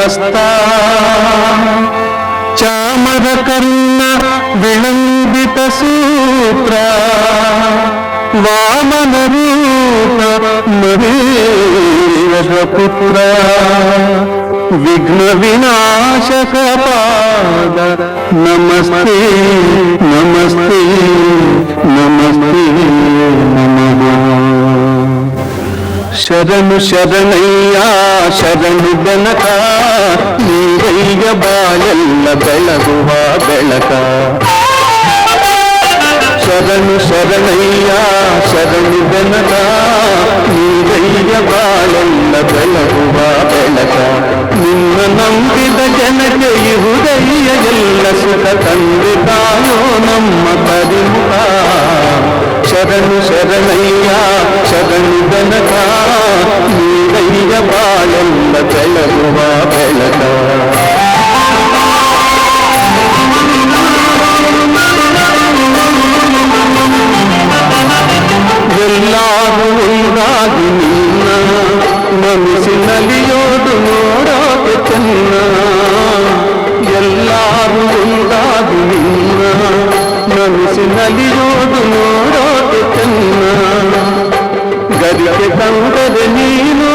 ಹಸ್ತ ಚಾಮರ ಕರ್ಣ ವಿಳಂಬಿತ ಸೂತ್ರ ವಾಮನ ರೂಪ ಮಹೇಶ ಪುತ್ರ ವಿಘ್ನ ವಿನಾಶಕ ಪಾದ ನಮಸ್ತೆ ನಮಸ್ತೆ ನಮಸ್ತೆ ನಮಃ. ಶರಣು ಶರಣಯ್ಯ ಶರಣು ಬೆನಕ ನೀರಯ್ಯ ಬಾಳೆಲ್ಲ ಬೆಳಗುವ ಬೆಳಕ. ಶರಣು ಶರಣಯ್ಯ ಶರಣು ಬೆನಕ ನೀರಯ್ಯ ಬಾಳೆಲ್ಲ ಬೆಳಗುವ ಬೆಳಕ. ನಿನ್ನ ನಂಬಿದ ಜನಕ್ಕೆ ಇಹುದಯ್ಯ ಎಲ್ಲ ಸುಖ ತಂದಿದ್ದಾನೋ ನಮ್ಮ ಕರಿಮುಖ. ಶರಣು ಶರಣಯ್ಯ ಶರಣು ಬೆನಕ ನೀರಯ್ಯ ಬಾಳೆಲ್ಲ ಬೆಳಗುವ ಬೆಳಕ. ಎಲ್ಲರೂ ಒಂದಾಗಿ ನಿನ್ನ ಮನಸ್ಸಿನಲ್ಲಿಯೋದು ನೋಡೋಕೆ ಚೆನ್ನ. ಎಲ್ಲರೂ ಒಂದಾಗಿ ನಿನ್ನ ಮನಸ್ಸಿನಲ್ಲಿಯೋದು ನೋಡೋಕೆ ಚೆನ್ನ. ಗರಿಗೆ ತಂದರೆ ನೀನು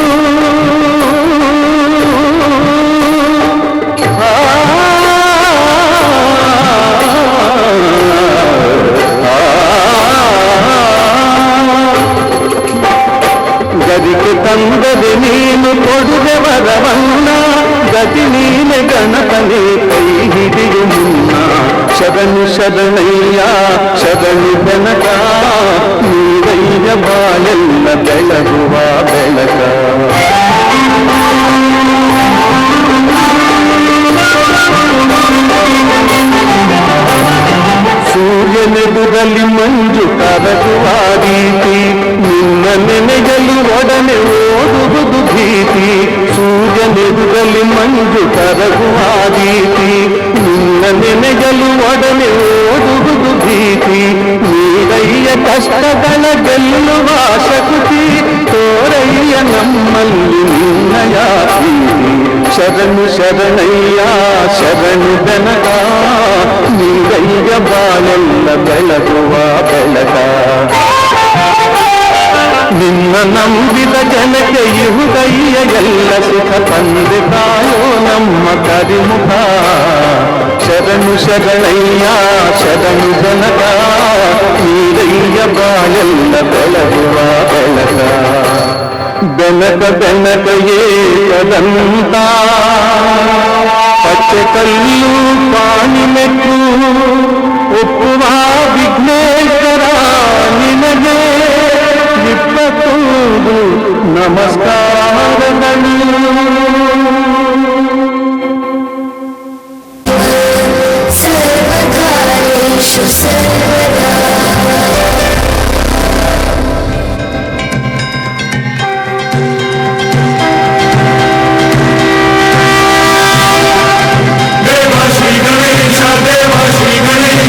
ಗರಿಗೆ ತಂದರೆ ನೀನು ಕೊಡುವೆ ವರವನ್ನ. ಗತಿ ನೀನೆ ಗಣಪನೆ ಕೈ ಹಿಡಿಯು ಮುನ್ನ. ಶರಣು ಶರಣಯ್ಯ ಶರಣು ಬೆನಕ ನೀರಯ್ಯ ಬಾಳೆಲ್ಲ ಬೆಳಗುವ ಬೆಳಕ. ಸೂರ್ಯನೆದುರಲ್ಲಿ ಮಂಜು ಕರಗುವ ರೀತಿ ನಿನ್ನ ನೆನೆಯಲು ಒಡನೆ ಓಡುವುದು ಭೀತಿ. ಸೂರ್ಯನೆದುರಲ್ಲಿ ಮಂಜು ಕರಗುವ ರೀತಿ ನಿನ್ನ ನೆನೆಯಲು ಒಡನೆ ಓಡುವುದು ಭೀತಿ. ನೀರಯ್ಯ ಕಷ್ಟಗಳ ಗೆಲ್ಲುವ ಶಕ್ತಿ ತೋರಯ್ಯ ನಮ್ಮಲ್ಲಿ ನಿನ್ನಯ ಪ್ರೀತಿ. ಶರಣು ಶರಣಯ್ಯ ಶರಣು ಬೆನಕ ನೀರಯ್ಯ ಬಾಳೆಲ್ಲ ಬೆಳಗುವ ಬೆಳಕ. ನಿನ್ನ ನಂಬಿದ ಜನಕ್ಕೆ ಇಹುದಯ್ಯ ಎಲ್ಲ ಸುಖ ತಂದೆ ಕಾಯೋ ನಮ್ಮ ಕರಿಮುಖ. ಶರಣು ಶರಣಯ್ಯ ಶರಣು ಬೆನಕ ನೀರಯ್ಯ ಬಾಳೆಲ್ಲ ಬೆಳಗುವ ಬೆಳಕ. ಬೆನಕ ಬೆನಕ ಏಕದಂತ ಪಚ್ಚೆ ಕಲ್ಲು ಪಾಣಿಮೆಟ್ಟು ಒಪ್ಪುವ ವಿಘ್ನೇಶ್ವರ ನಿನಗೆ 21 ನಮಸ್ಕಾರಗಳು. ಸರ್ವಕಾಲೇಷು ಸರ್ವದಾ ದೇವ ಶ್ರೀ ಗಣೇಶ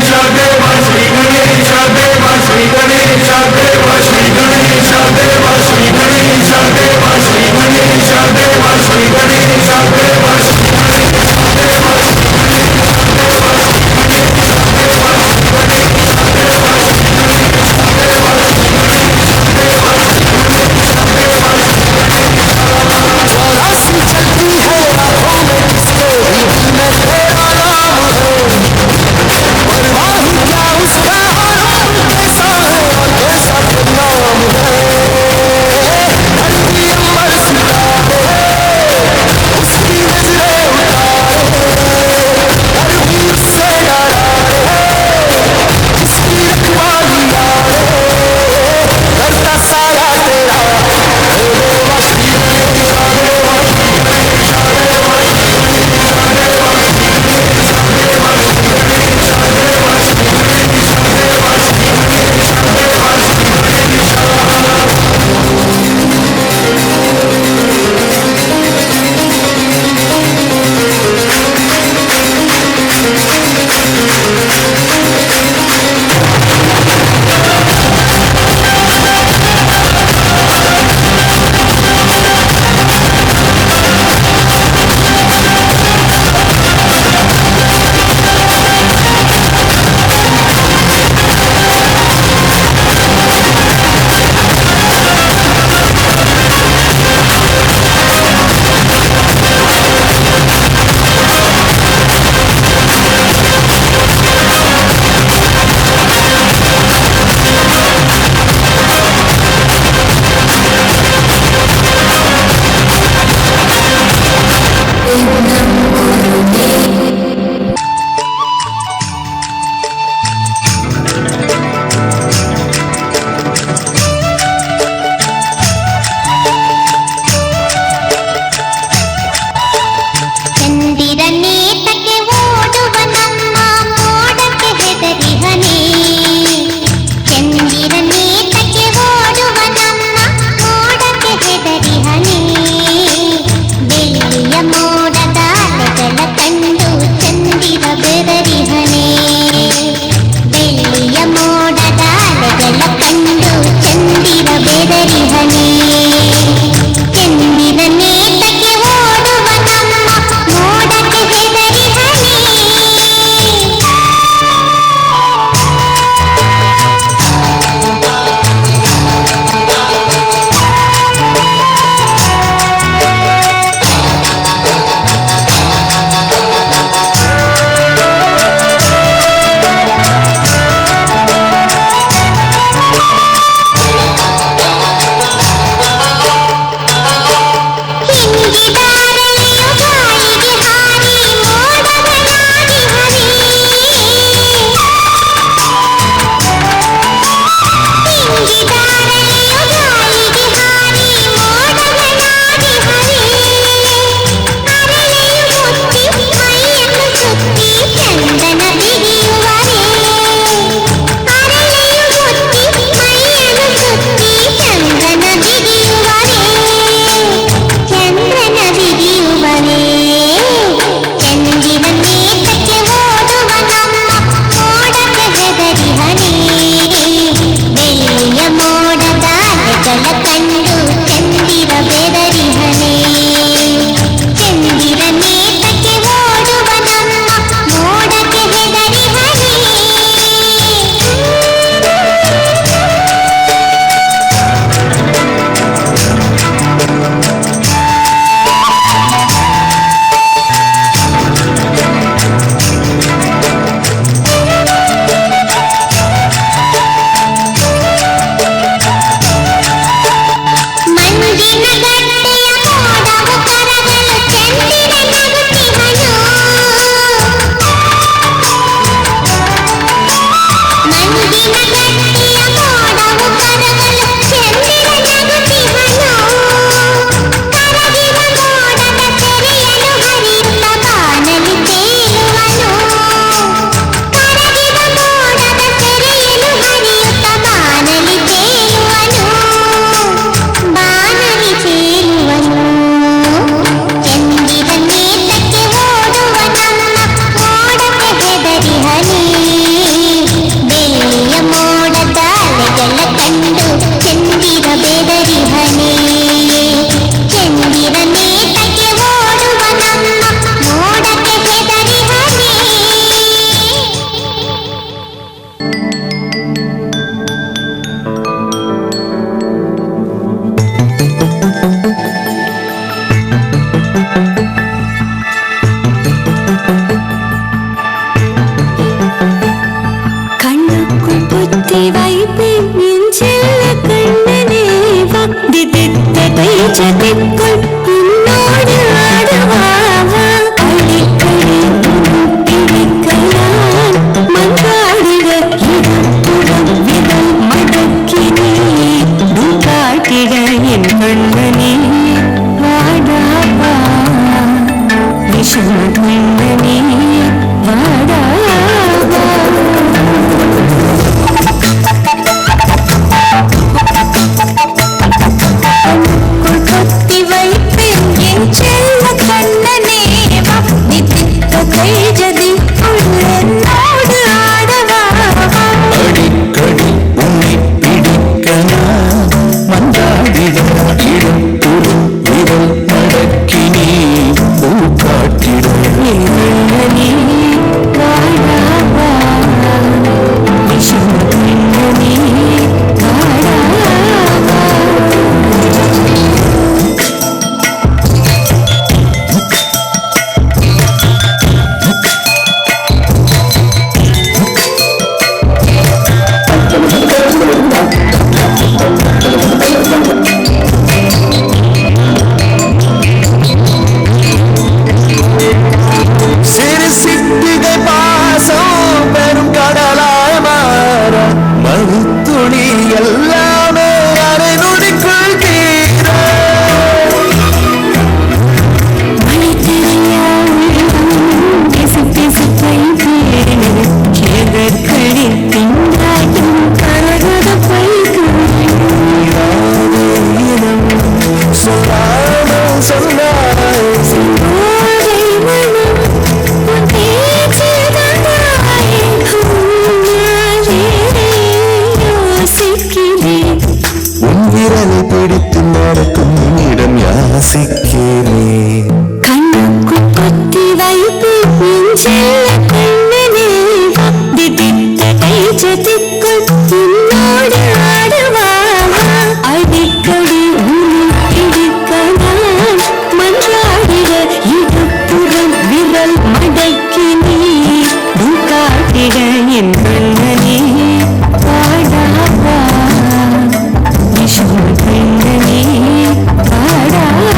தேஜதிக்குள் உன்னோடு ஆடவாவா அடிக்கடி பிடிக்கலாம் மன்றாடிட இடப்புறம் விதல் மடக்கினே காட்டிட என் கண்ணனே வாடாவா விஷம் கண்ணனே வாடாவா கொத்தி வைப்பேன் என் செல்ல கண்ணனே நித்தித்த கைஜதி உள்ளோடு ஆடவா அடிக்கடி உன்னை பிடிக்கனா மந்தாடிட இடப்புறம் விரல் மடக்கினே காட்டிட கண்ணனே வாடாவா விஷம் கண்ணனே வாடாவா சிறு சிட்டிகை பாசம் பெரும் கடலாய் மாற மறுத்துளி எல்லாமே அரை நொடிக்குள் தீர மழை தெரியா திசை திசை பேரு எதற்கடி திண்டாயும் கரகத பைக்கு சொல்லாமல் சொன்னாய் ஓரை மனம் உன் பேச்சுதானாய் நானே யோசிக்கிறேன் உன் விரலை பிடித்து நடக்கும் இடம் யாசிக்கிறேன் கண்ணுக்குள் கொத்தி வைப்பு என் செல்ல கண்ணனே திதித்த கைஜதிக்குள் உன்னோடு ஆடவா அடிக்கடி உன்னை பிடிக்க நான் மன்றாடிட இடப்புறம் விரல் மடக்கி நீ காட்டிட என் கண்ணனே வாடாவா விஷம் கண்ணனே வாடாவா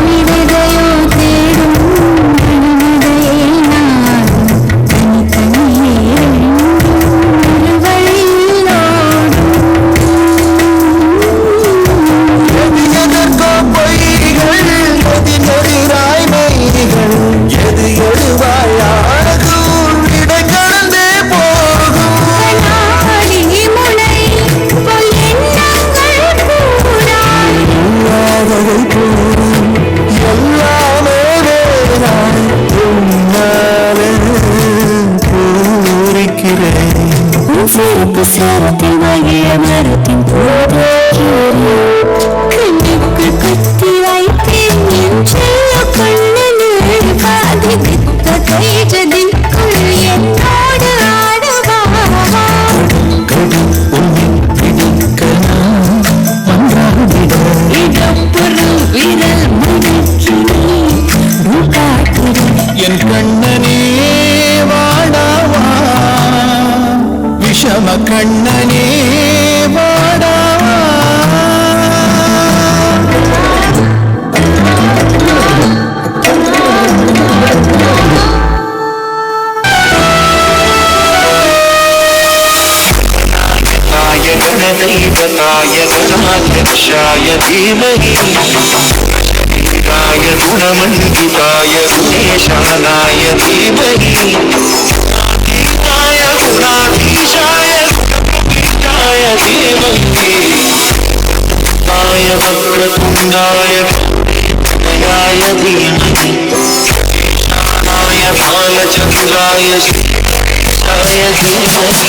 நினைவையோ தேடும் மனிதையே நான் தனித்தனியே ஒரு வழியில் எது எதற்கோ பொய்கள் எது நெறிராய் மெய்கள் எது எழுவாயாகும் இடை கடந்தே போகும் நாடி முனை பொய் எண்ணங்கள் கூறாய் இல்லாததை போலும் எல்லாமே வேறாய் உன்னாலே பூரிக்கிறேன் உன் சிறப்பு சாரத்தில் வாங்கிய மரத்தின் கண்ணுக்குள் கொத்தி வைத்தேன் என் செல்ல கண்ணனே பாதித்த கைஜதிக்குள் என்னோடு ஆடவா கடி உன்னை பிடிக்கனா மன்றாடிட இடப்புறம் விரல் மடக்கி நீ காட்டிட என் கண்ணனே வாடாவா விஷம கண்ணனே வாடாவா गणदैवताय गणाध्यक्षाय धीमहि शरीराय गुणमण्डिताय गुणेशानाय धीमहि गुणातीताय गुणाधीशाय गुणप्रविष्टाय धीमहि वक्रतुण्डाय गौरीपतयाय धीमहि ईशानाय बालचन्द्राय श्रीगणेशाय धीमहि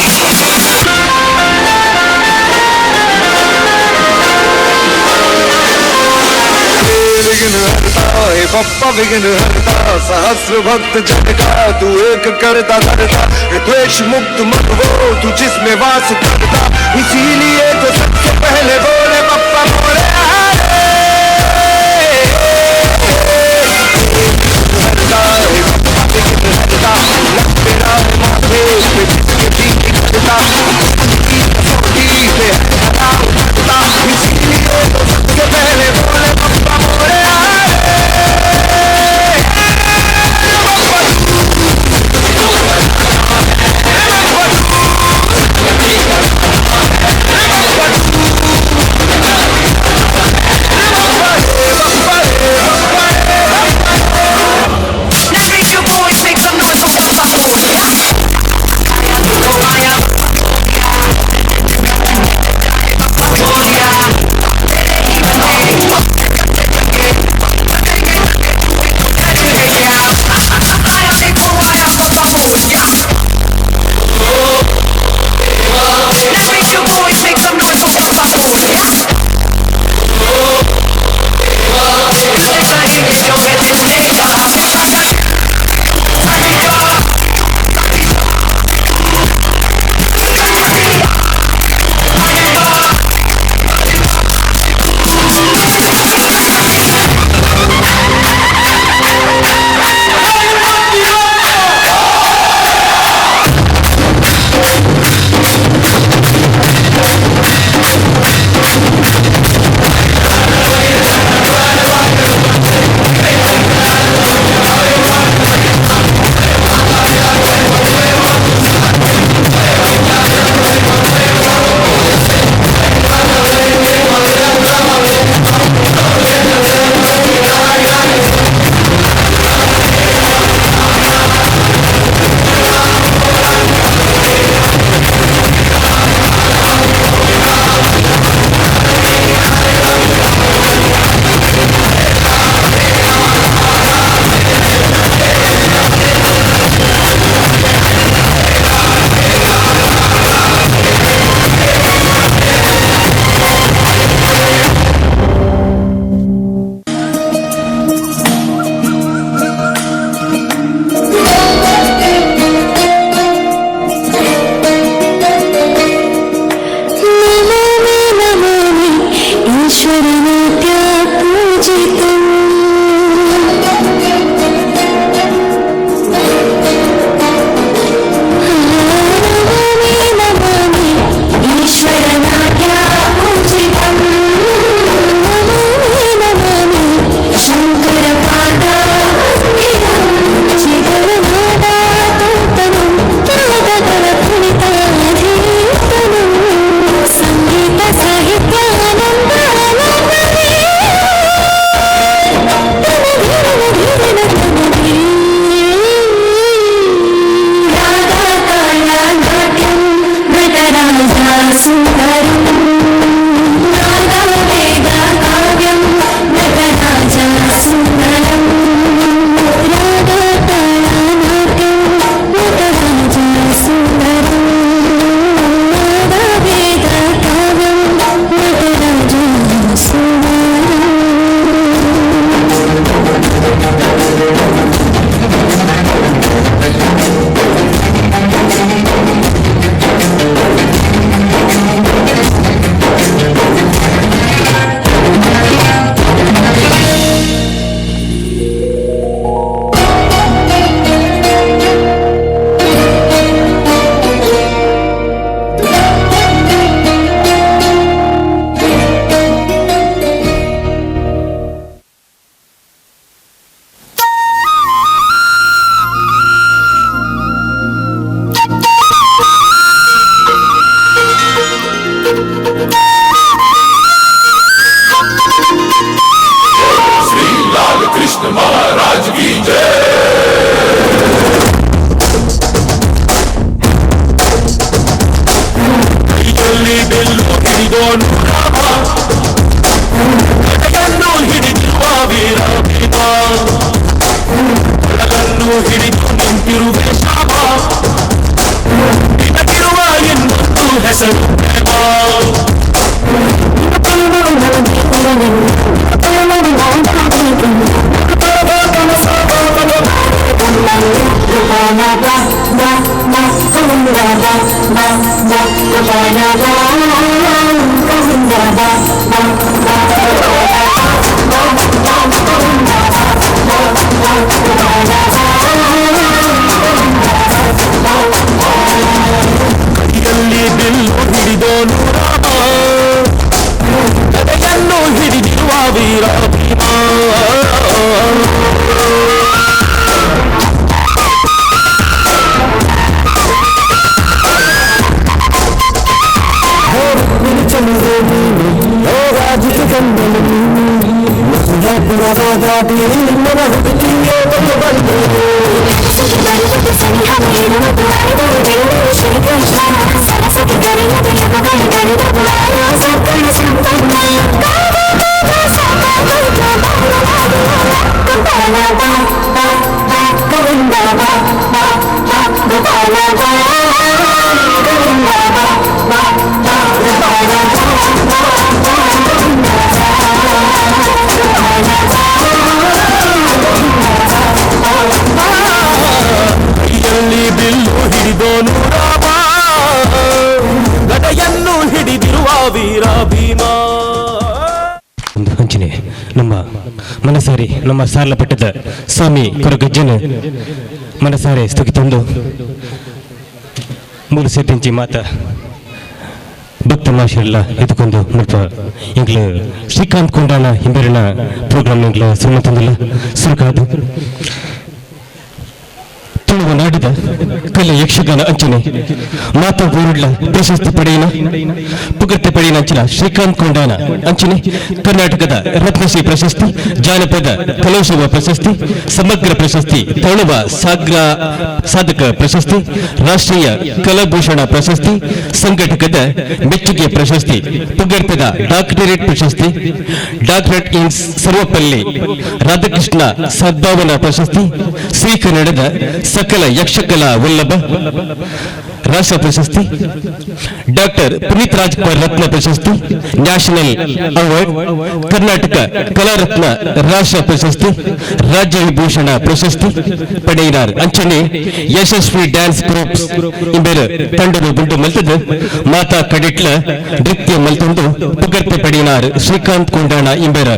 Gonna हे पप्पा विघ्न हरता सहस्र भक्त जन का तू एक करता धरता द्वेष मुक्त मत हो तू जिसमें वास करता इसीलिए तो सबसे पहले बोले पप्पा बोले हरता हे पप्पा विघ्न हरता लग तेरा माथे पे जिसके भी करता इसीलिए तो सबसे पहले बोले पप्पा बोले ಹೆಸರು ಕೈಯಲ್ಲಿ ಬಿಲ್ಲು ಹಿಡಿದೋನು ರಾಮ, ಗದೆಯನ್ನು ಹಿಡಿದಿರುವ ವೀರ ಭೀಮ. ಒಂದು ಹಂಚಿನೆ ನಮ್ಮ ಮನಸಾರಿ ನಮ್ಮ ಸಾರ್ಲಪಟ್ಟದ ಸ್ವಾಮಿ ಕೊರಗಜ್ಜನ ಮನಸಾರೆ ಸ್ತುತಿತೊಂದು ಮೂರು ಸೇತಿಂಚಿ ಮಾತ ಭಕ್ತ ಮಾಷೆಲ್ಲ ಎದುಕೊಂಡು ಮುಲ್ಪ ಇಂಗ್ಲ ಶ್ರೀಕಾಂತ್ ಕೊಂಡಾಣ ಹಿಂಬೆರಿನ ಪ್ರೋಗ್ರಾಮ್ ಇಂಗ್ಲ ಸುಮ್ಮತೊಂದಿಲ್ಲ ಸುರುಕಾದು ತುಳುವ ನಾಡಿದ ಕಲೆ ಯಕ್ಷಗಾನ ಅಂಚನೆ ಮಾತಾ ಬೋರುಡ್ಲ ಪ್ರಶಸ್ತಿ ಪಡೆಯಿನ ಪುಗರ್ತೆ ಪಡೆಯಿನ ಅಂಚಿನ ಶ್ರೀಕಾಂತ್ ಕೊಂಡಾನ ಅಂಚನೆ ಕರ್ನಾಟಕದ ರತ್ನಶ್ರೀ ಪ್ರಶಸ್ತಿ, ಜಾನಪದ ಕಲೋತ್ಸವ ಪ್ರಶಸ್ತಿ, ಸಮಗ್ರ ಪ್ರಶಸ್ತಿ, ತಳುವ ಸಾಧಕ ಪ್ರಶಸ್ತಿ, ರಾಷ್ಟ್ರೀಯ ಕಲಾಭೂಷಣ ಪ್ರಶಸ್ತಿ, ಸಂಘಟಕದ ಮೆಚ್ಚುಗೆ ಪ್ರಶಸ್ತಿ, ಪುಗರ್ತದ ಡಾಕ್ಟರೇಟ್ ಪ್ರಶಸ್ತಿ, ಡಾಕ್ಟರೇಟ್ ಇನ್ ಸರ್ವಪಲ್ಲಿ ರಾಧಾಕೃಷ್ಣ ಸದ್ಭಾವನಾ ಪ್ರಶಸ್ತಿ, ಶ್ರೀ ಕನ್ನಡದ ಸಕಲ ಯಕ್ಷಕಲಾ ವಲ್ಲಭ ರಾಷ್ಟ್ರ ಪ್ರಶಸ್ತಿ, ಡಾಕ್ಟರ್ ಪುನೀತ್ ರಾಜ್ಕುಮಾರ್ ರತ್ನ ಪ್ರಶಸ್ತಿ, ನ್ಯಾಷನಲ್ ಅವಾರ್ಡ್, ಕರ್ನಾಟಕ ಕಲಾರತ್ನ ರಾಷ್ಟ್ರ ಪ್ರಶಸ್ತಿ, ರಾಜ್ಯ ವಿಭೂಷಣ ಪ್ರಶಸ್ತಿ ಪಡೆಯಿನಾರ್ ಅಂಚನೆ ಯಶಸ್ವಿ ಡ್ಯಾನ್ಸ್ ಗ್ರೂಪ್ಸ್ ಇಂಬೆರ ತಂಡದ ಗುಂಡು ಮಲ್ತದ ಮಾತಾ ಕಡಿಟ್ಲ ನೃತ್ಯ ಮಲ್ತೊಂದು ಪುಗರ್ತೆ ಪಡೆಯಿನಾರ್ ಶ್ರೀಕಾಂತ್ ಕೊಂಡಾಣ ಇಂಬೆರ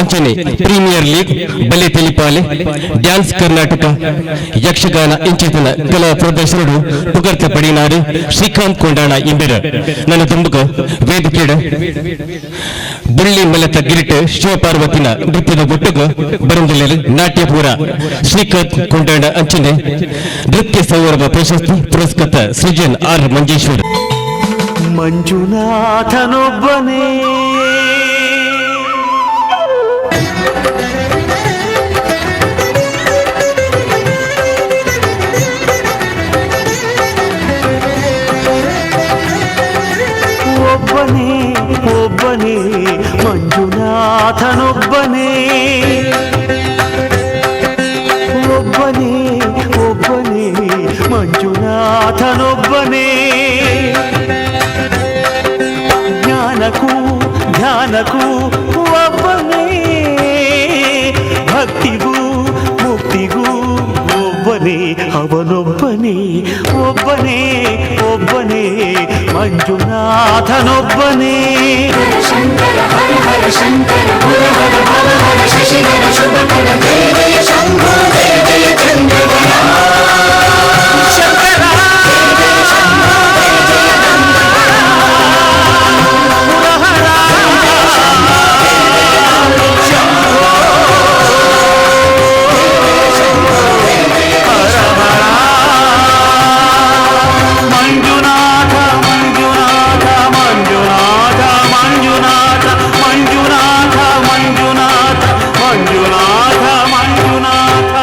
ಅಂಚನೆ ಪ್ರೀಮಿಯರ್ ಲೀಗ್ ಬಲೆ ತೆಲಿಪಾಲೆ ಡ್ಯಾನ್ಸ್ ಕರ್ನಾಟಕ ಯಕ್ಷಗಾನ ಇಂಚಿತನ ಕಲಾ ಪ್ರದರ್ಶನರು ಪುಗರ್ತೆ ಪಡೆಯಿನಾರು ಶ್ರೀಕಾಂತ್ ಕೊಂಡಾಣ ಇಂಬೆರ ನನ್ನ ತುಂಬುಗ ವೇದಿಕೆಡ ಬುಳ್ಳಿ ಮಲತ ಗಿರಿಟ ಶಿವಪಾರ್ವತಿನ ನೃತ್ಯದ ಒಟ್ಟುಗ ಬರಂದಿಲ್ಲ ನಾಟ್ಯಪೂರ ಶ್ರೀಕಾಂತ್ ಕೊಂಡಾಣ ಅಂಚನೆ ನೃತ್ಯ ಸೌರಭ ಪ್ರಶಸ್ತಿ ಪುರಸ್ಕೃತ ಸೃಜನ್ ಆರ್ ಮಂಜೇಶ್ವರ್. ಮಂಜುನಾಥನೊಬ್ಬನೇ ಒಬ್ಬನೇ ಮಂಜುನಾಥನೊಬ್ಬನೇ, ಒಬ್ಬನೇ ಮಂಜುನಾಥನೊಬ್ಬನೇ, ಜ್ಞಾನಕ್ಕೂ ಒಬ್ಬನೇ, ಭಕ್ತಿಗೂ ಮುಕ್ತಿಗೂ ಒಬ್ಬನೇ, ಅವನೊಬ್ಬನೇ ಒಬ್ಬನೇ ಮಂಜುನಾಥನೊಬ್ಬನೇ. ಶಂಕರ ಹರ ಹರ ಶಂಕರ ಹರ ಹರ ಹರ ಹರ ಶಶಿಧರ ಶುಭಕರ ಜಯ ಜಯ ಶಂಭೋ ಜಯ ಜಯ ಚಂದ್ರವರ ಶಂಕರ ಜಯ ಜಯ ಶಂಭೋ ಜಯ ಜಯ ನಂದವರ ಮುರಹರ ಮಂಜುನಾಥ ಮಂಜುನಾಥ ಮಂಜುನಾಥ ಮಂಜುನಾಥ ಮಂಜುನಾಥ ಮಂಜುನಾಥ ಮಂಜುನಾಥ ಮಂಜುನಾಥ.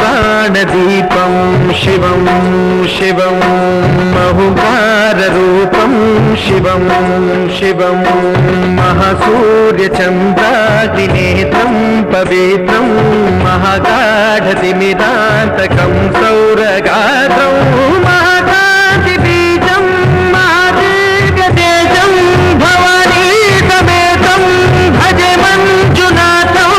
महाप्राणदीपं शिवं शिवं बहुकाररूपं शिवं शिवं महासूर्यचन्द्रादिनेत्रं पवित्रं महागाढतिमिरान्तकं सौरगात्रं महाकान्तिबीजं महादीर्घतेजं भवानी समेतं भजे मञ्जुनाथं.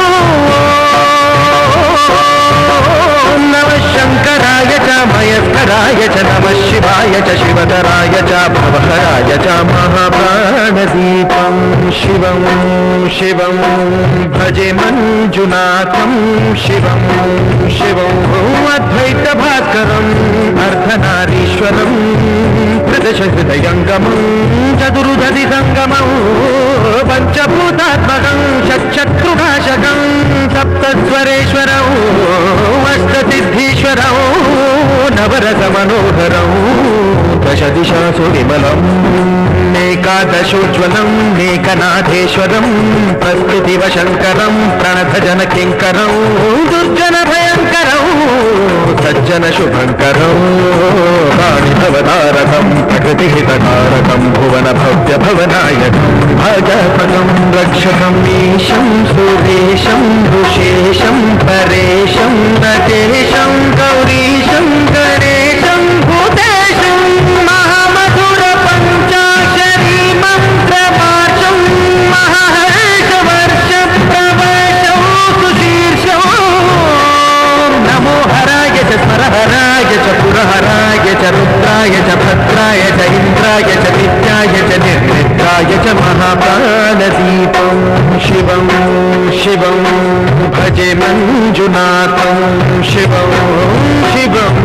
नमः शङ्कराय च मयस्कराय च नमः शिवाय च शिवतराय च भवहराय च महाप्राणदीपं शिवं शिवं भजे मञ्जुनाथं शिवं शिवं अद्वैतभास्करम् अर्धनारीश्वरं प्रदशहृदयङ्गमं चतुर्दधि सङ्गमं पञ्चभूतात्मकं षट्शत्रुनाशकं सप्तस्वरेश्वरौ अष्टसिद्धीश्वरौ नवरसमनोहरौ दशदिशासु विमलम् एकादशोज्ज्वलम् एकनाथेश्वरम् प्रस्तुतिवशङ्करम् प्रणतजनकिङ्करौ दुर्जनभयङ्करौ सज्जनशुभङ्करौ वाणिभवतारकम् प्रकृतिहितकारकम् भुवनभव्यभवनायकम् भजपदम् रक्षकम् ईशं सुरेशं भुशेशं परेशं नटेशं गौरीशं गणेशं भूतेशं महामधुरपञ्चाक्षरी मन्त्रमार्चं महर्षवर्षप्रवर्षौ सुशीर्षौ नमो हराय च स्मरहराय च पुरहराय च रुद्राय च भद्राय च इन्द्राय च नित्याय च निर्निद्राय च महाकालदीपं शिवं शिवं भजे मञ्जुनाथं शिवं शिवं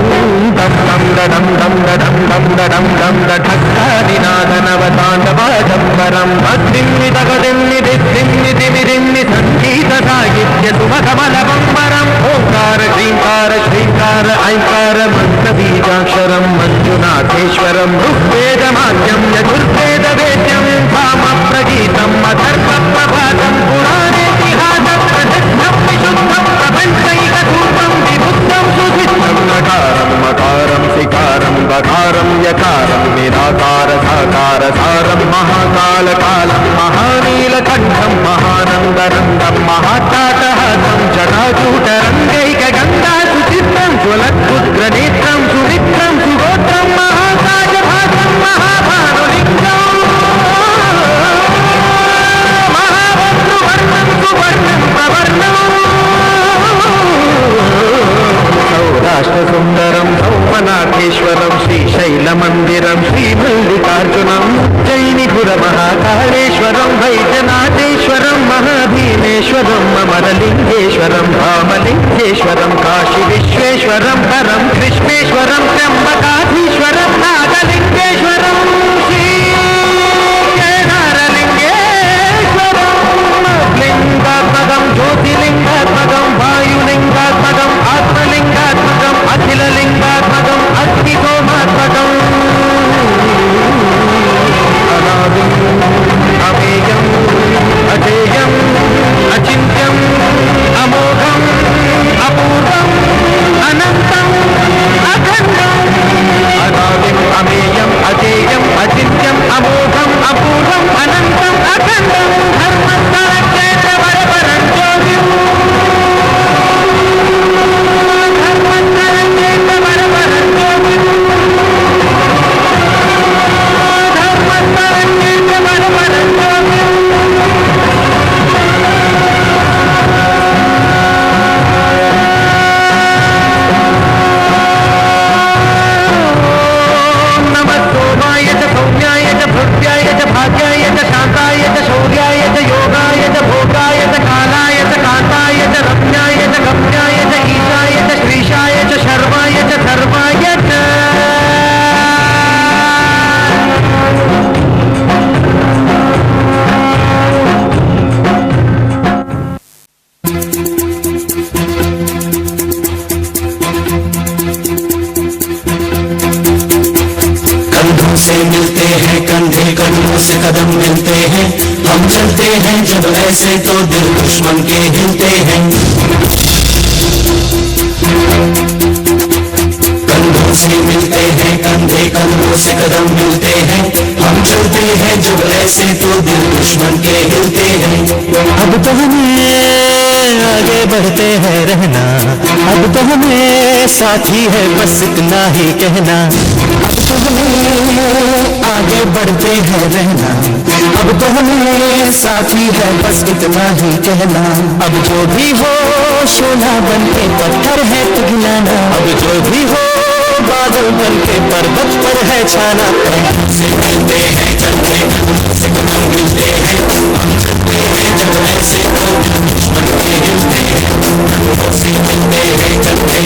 दं दं दं दं दं दं दं दं ढक्कादिनादनवताण्डवाडम्बरं भद्रिं निदगदिं निदिद्धिं निदिमिदिं निसङ्गीतसाहित्य सुमकमलबम्बरम् ओङ्कार ह्रीङ्कार श्रीङ्कार ऐङ्कार मन्त्रबीजाक्षरं मञ्जुनाथेश्वरं ऋग्वेदमाद्यं यजुर्वेदवेद्यं सामप्रगीतम् अथर्वप्रभातं पुराणेतिहासं प्रसिद्धं विशुद्धं प्रपञ्चैकधूपं विबुद्धं सुसिद्धं नकारं मकारं सिकारं बकारं यकारं निराकार साकार सारं महाकालकालं महानीलकण्ठं महानन्दरङ्गं महाटाटहासं जटाजूटरङ्गैकगङ्गा सुचित्रं ज्वलद्भुद्रनेत्रं सुमित्रं सुगोत्रं महाकाजभासं महाभानुलिङ्गम् महावक्तुवर्णं सुवर्णं प्रवर्णम् सौराष्ट्रसुन्दरं सौमनाथेश्वरं श्रीशैलमन्दिरं श्रीमल्लिकार्जुनं जैनिपुरमहाकालेश्वरं वैद्यनाथेश्वरं महाभीमेश्वरं अमरलिङ्गेश्वरं रामलिङ्गेश्वरं काशीविश्वेश्वरं परं कृष्णेश्वरं त्र्यम्बकाधीश्वरं नागलिङ्गेश्वरं श्रीकेदारलिङ्गेश्वरं लिङ्गात्मकं ज्योतिलिङ्गात्मकं वायुलिङ्गात्मकं आत्मलिङ्गात्मकम् अखिललिङ्गात्मकम् अग्निसोमात्मकम् अनादिम् अमेयम् अजेयम् अचिन्त्यम् अमोघम् अपूर्वम् अनन्तम् अखण्डम् अनादिम् अमेयम् अजेयम् अचिन्त्यम् अमोघम् अपूर्वम् अनन्तम् अखण्डम् धर्मस्थलक्षेत्रवरपरं ज्योतिम् कदम मिलते हैं हम चलते हैं जब ऐसे तो दिल दुश्मन के हिलते हैं कंधों से मिलते हैं कंधे कंधों से कदम मिलते हैं हम चलते हैं जब ऐसे तो दिल दुश्मन के हिलते हैं अब तो हमें आगे बढ़ते हैं रहना अब तो हमें साथी है बस इतना ही कहना अब तो हमें आगे बढ़ते हैं रहना अब तो हमें साथी है बस इतना ही कहना अब जो भी हो शोला बन के पत्थर है पिघलाना अब जो भी हो बादल बन के पर्वत पर है छाना से मिलते हैं कंधे से कदम मिलते हैं हम चलते हैं जब ऐसे तो दुश्मन के हिलते हैं से मिलते हैं कंधे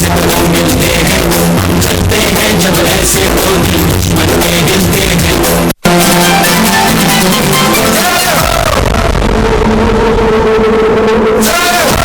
से कदम मिलते हैं हम चलते हैं जब ऐसे तो दुश्मन के हिलते हैं Hey!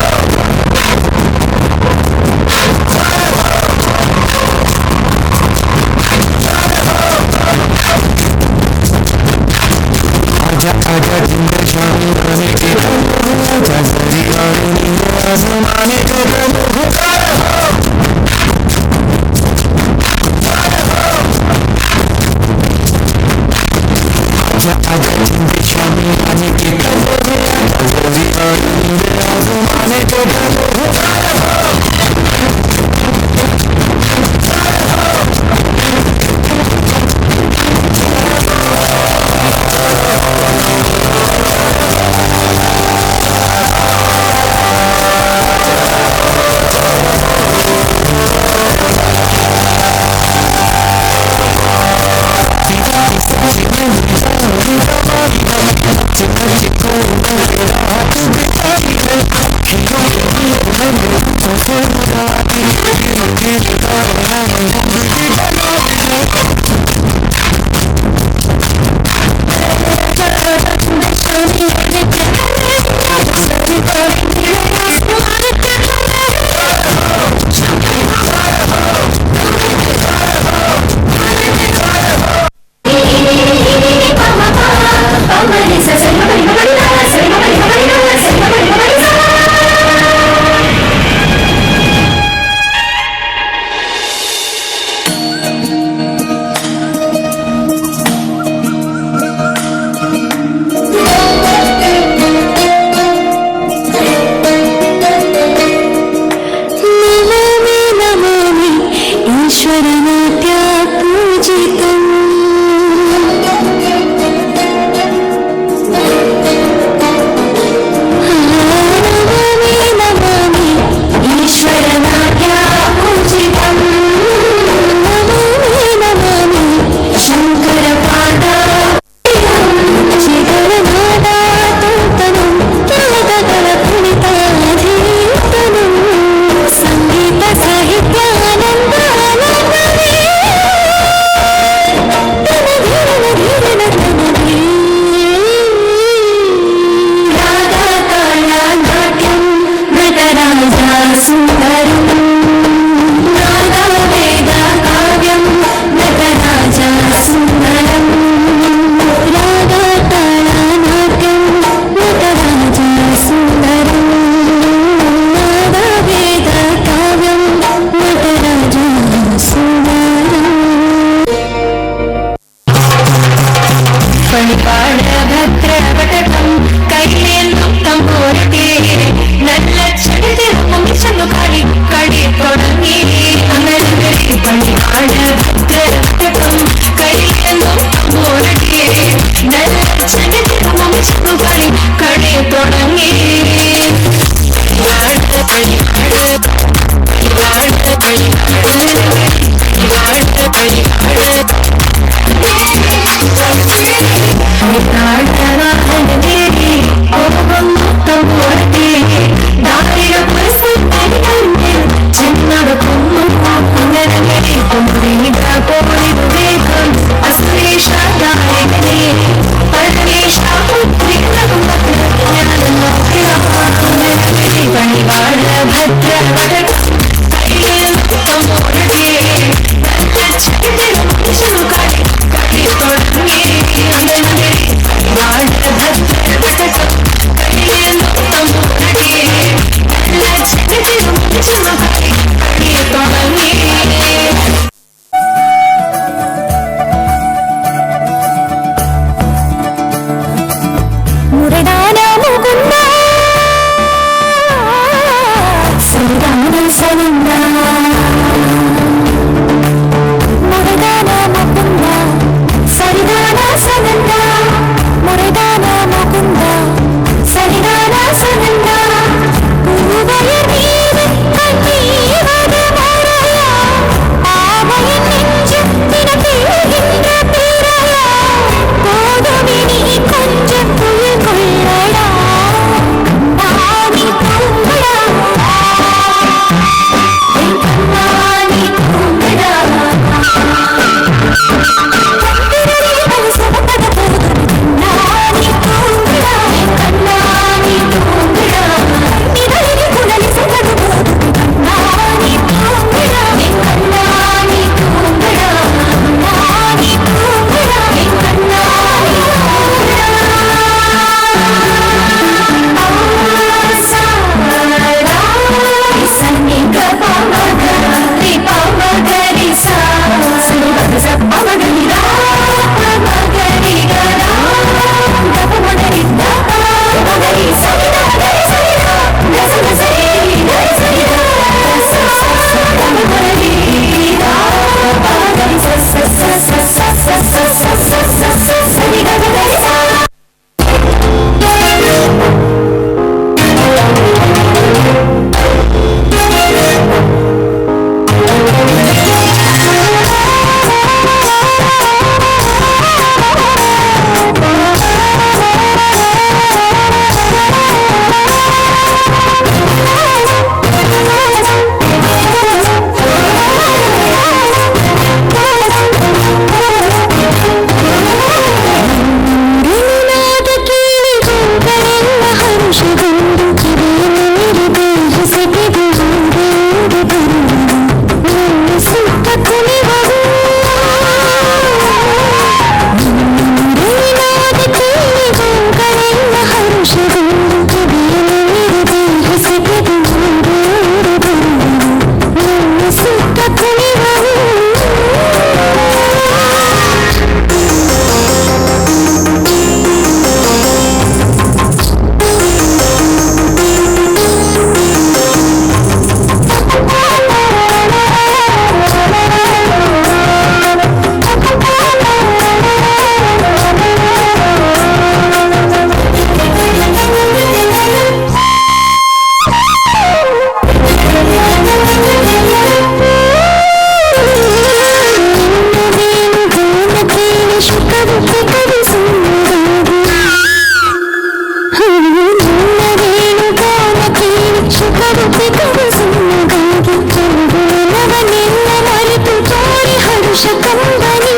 ಕಂಬನಿ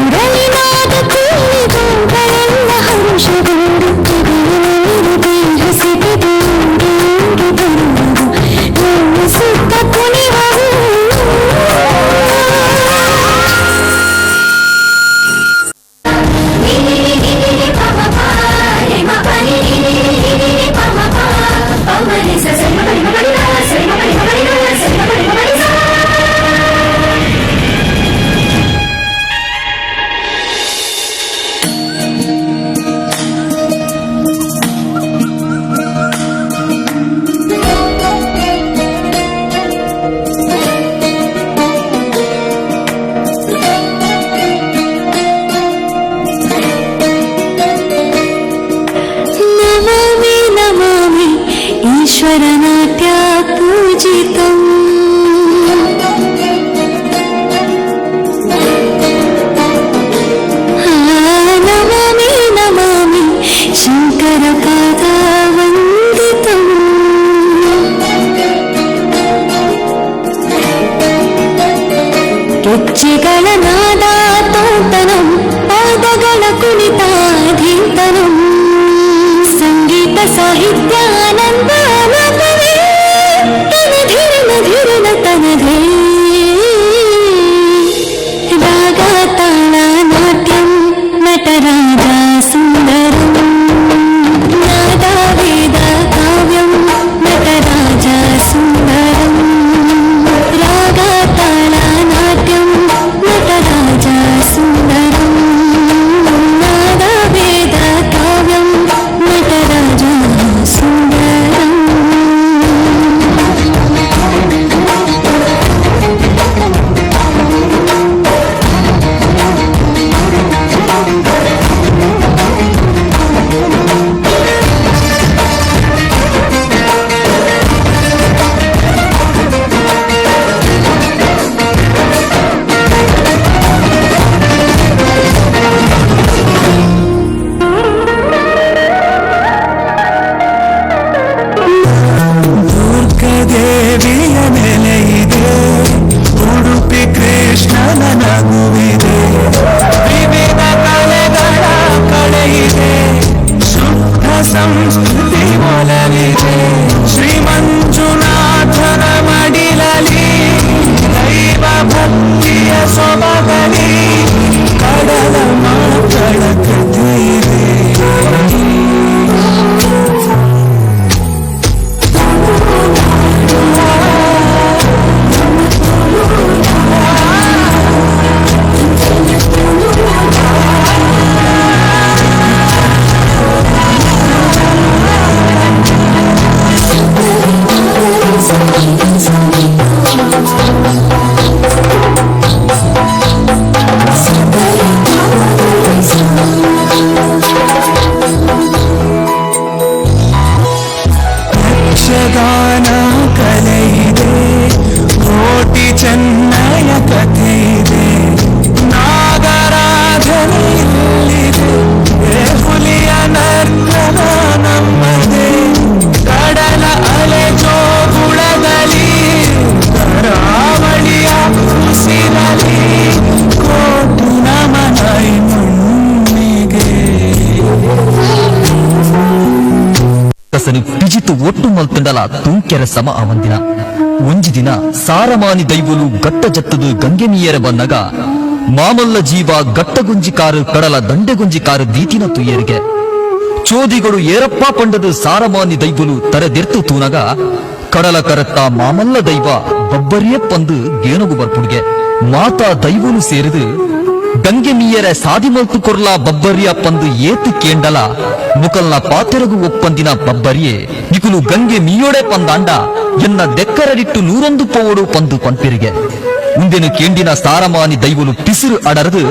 ಮುರಳಿನಾದ ಕೂಲಿಗಳೆಲ್ಲ ಹರುಷಗೊಂಡು ದೇಹ ಸಿಗದು ಸುತ್ತ ಕುಣಿವವು ಈಶ್ವರನಾಟ್ಯ ಪೂಜಿತಂ ನಮಾಮಿ ನಮಾಮಿ ಶಂಕರ ಪಾದ ವಂದಿತಂ ಗೆಜ್ಜೆಗಳ ನಾದ ತೋಂತನಂ ಪಾದಗಳ ಕುಣಿತಾಧೀಂತನಂ ಸಂಗೀತ ಸಾಹಿತ್ಯಾನಂದ ತನಧೇ ರಾಗ ತಾಳ ನಾಟ್ಯಂ ನಟರಾಜ ಸುಂದರಂ ನಾದ ವೇದ ಕಾವ್ಯಂ ನಟರಾಜ ಸುಂದರಂ ರಾಗ ತಾಳ ನಾಟ್ಯಂ ನಟರಾಜ ಸುಂದರಂ ನಾದ ವೇದ ಕಾವ್ಯಂ ನಟರಾಜ ಸುಂದರಂ ದೇವಿಯ ನೆಲೆ ಇದೆ ಉಡುಪಿ ಕೃಷ್ಣನ ನಗುವಿದೆ ವಿವಿಧ ಕಲೆಗಳ ಕಳೆ ಇದೆ ಶುದ್ಧ ಸಂಸ್ಕೃತಿ ಒಲವಿದೆ ಶ್ರೀ ಮಂಜುನಾಥನ ಮಡಿಲಲಿ ದೈವ ಭಕ್ತಿಯ ಸೊಬಗಲಿ ಕಡಲ ಮಕ್ಕಳ ಕಥೆ ಇದೆ ಯಕ್ಷಗಾನ ಕಲೆ ಇದೆ ಕೋಟಿ ಚೆನ್ನಯ ಕಥೆ ಇದೆ ನಾಗರಾಜನೇ ಇಲ್ಲಿದೆ ಹುಲಿಯ ನರ್ತನ ನಮ್ಮದೇ ಕಡಲ ಅಲೆ ಜೋಗುಳದಲ್ಲಿ ಕರಾವಳಿಯ ಉಸಿರಲಿ ಕೋಟಿ ನಮನ ಮಣ್ಣಿಗೆ ಕಸನು ಪಿಜಿತು ಒಟ್ಟು ಮಲ್ತಂಡಲ ತುಂಕೆರ ಸಮ ಅವಂದಿನ ಒಂಜಿ ದಿನ ಸಾರಮಾನಿ ದೈವಲು ಗಟ್ಟ ಜತ್ತದು ಗಂಗೆ ಮೀಯರ ಬನ್ನಗ ಮಾಮಲ್ಲ ಜೀವ ಗಟ್ಟಗುಂಜಿ ಕಾರು ಕಡಲ ದಂಡೆಗುಂಜಿ ಕಾರು ದೀತಿನ ತುಯ್ಯರಿಗೆ ಚೋದಿಗಳು ಏರಪ್ಪ ಪಂಡದು ಸಾರಮಾನಿ ದೈವಲು ತರೆದೆರ್ತು ತೂನಗ ಕಡಲ ಕರತ್ತ ಮಾಮಲ್ಲ ದೈವ ಬಬ್ಬರಿಯೇ ಪಂದು ಗೇಣುಗು ಬರ್ಪುಡ್ಗೆ ಮಾತಾ ದೈವಲು ಸೇರಿದು ಗಂಗೆ ಮೀಯರ ಸಾದಿ ಮಲ್ತು ಕೊರ್ಲಾ ಬಬ್ಬರಿಯ ಪಂದು ಏತು ಕೇಂಡಲ ಮುಕಲ್ನ ಪಾತೆರಗು ಒಪ್ಪಂದಿನ ಬಬ್ಬರಿಯೇ ನಿಕುಲು ಗಂಗೆ ಮೀಯೋಡೆ ಪಂದಾಂಡ ಎನ್ನ ದೆಕ್ಕರಡಿಟ್ಟು 101 ಪೋಡು ಪಂದು ಪಂಪಿರಿಗೆ ಮುಂದೆನು ಕೇಂಡಿನ ಸಾರಮಾನಿ ದೈವಲು ಪಿಸಿರು ಅಡರದು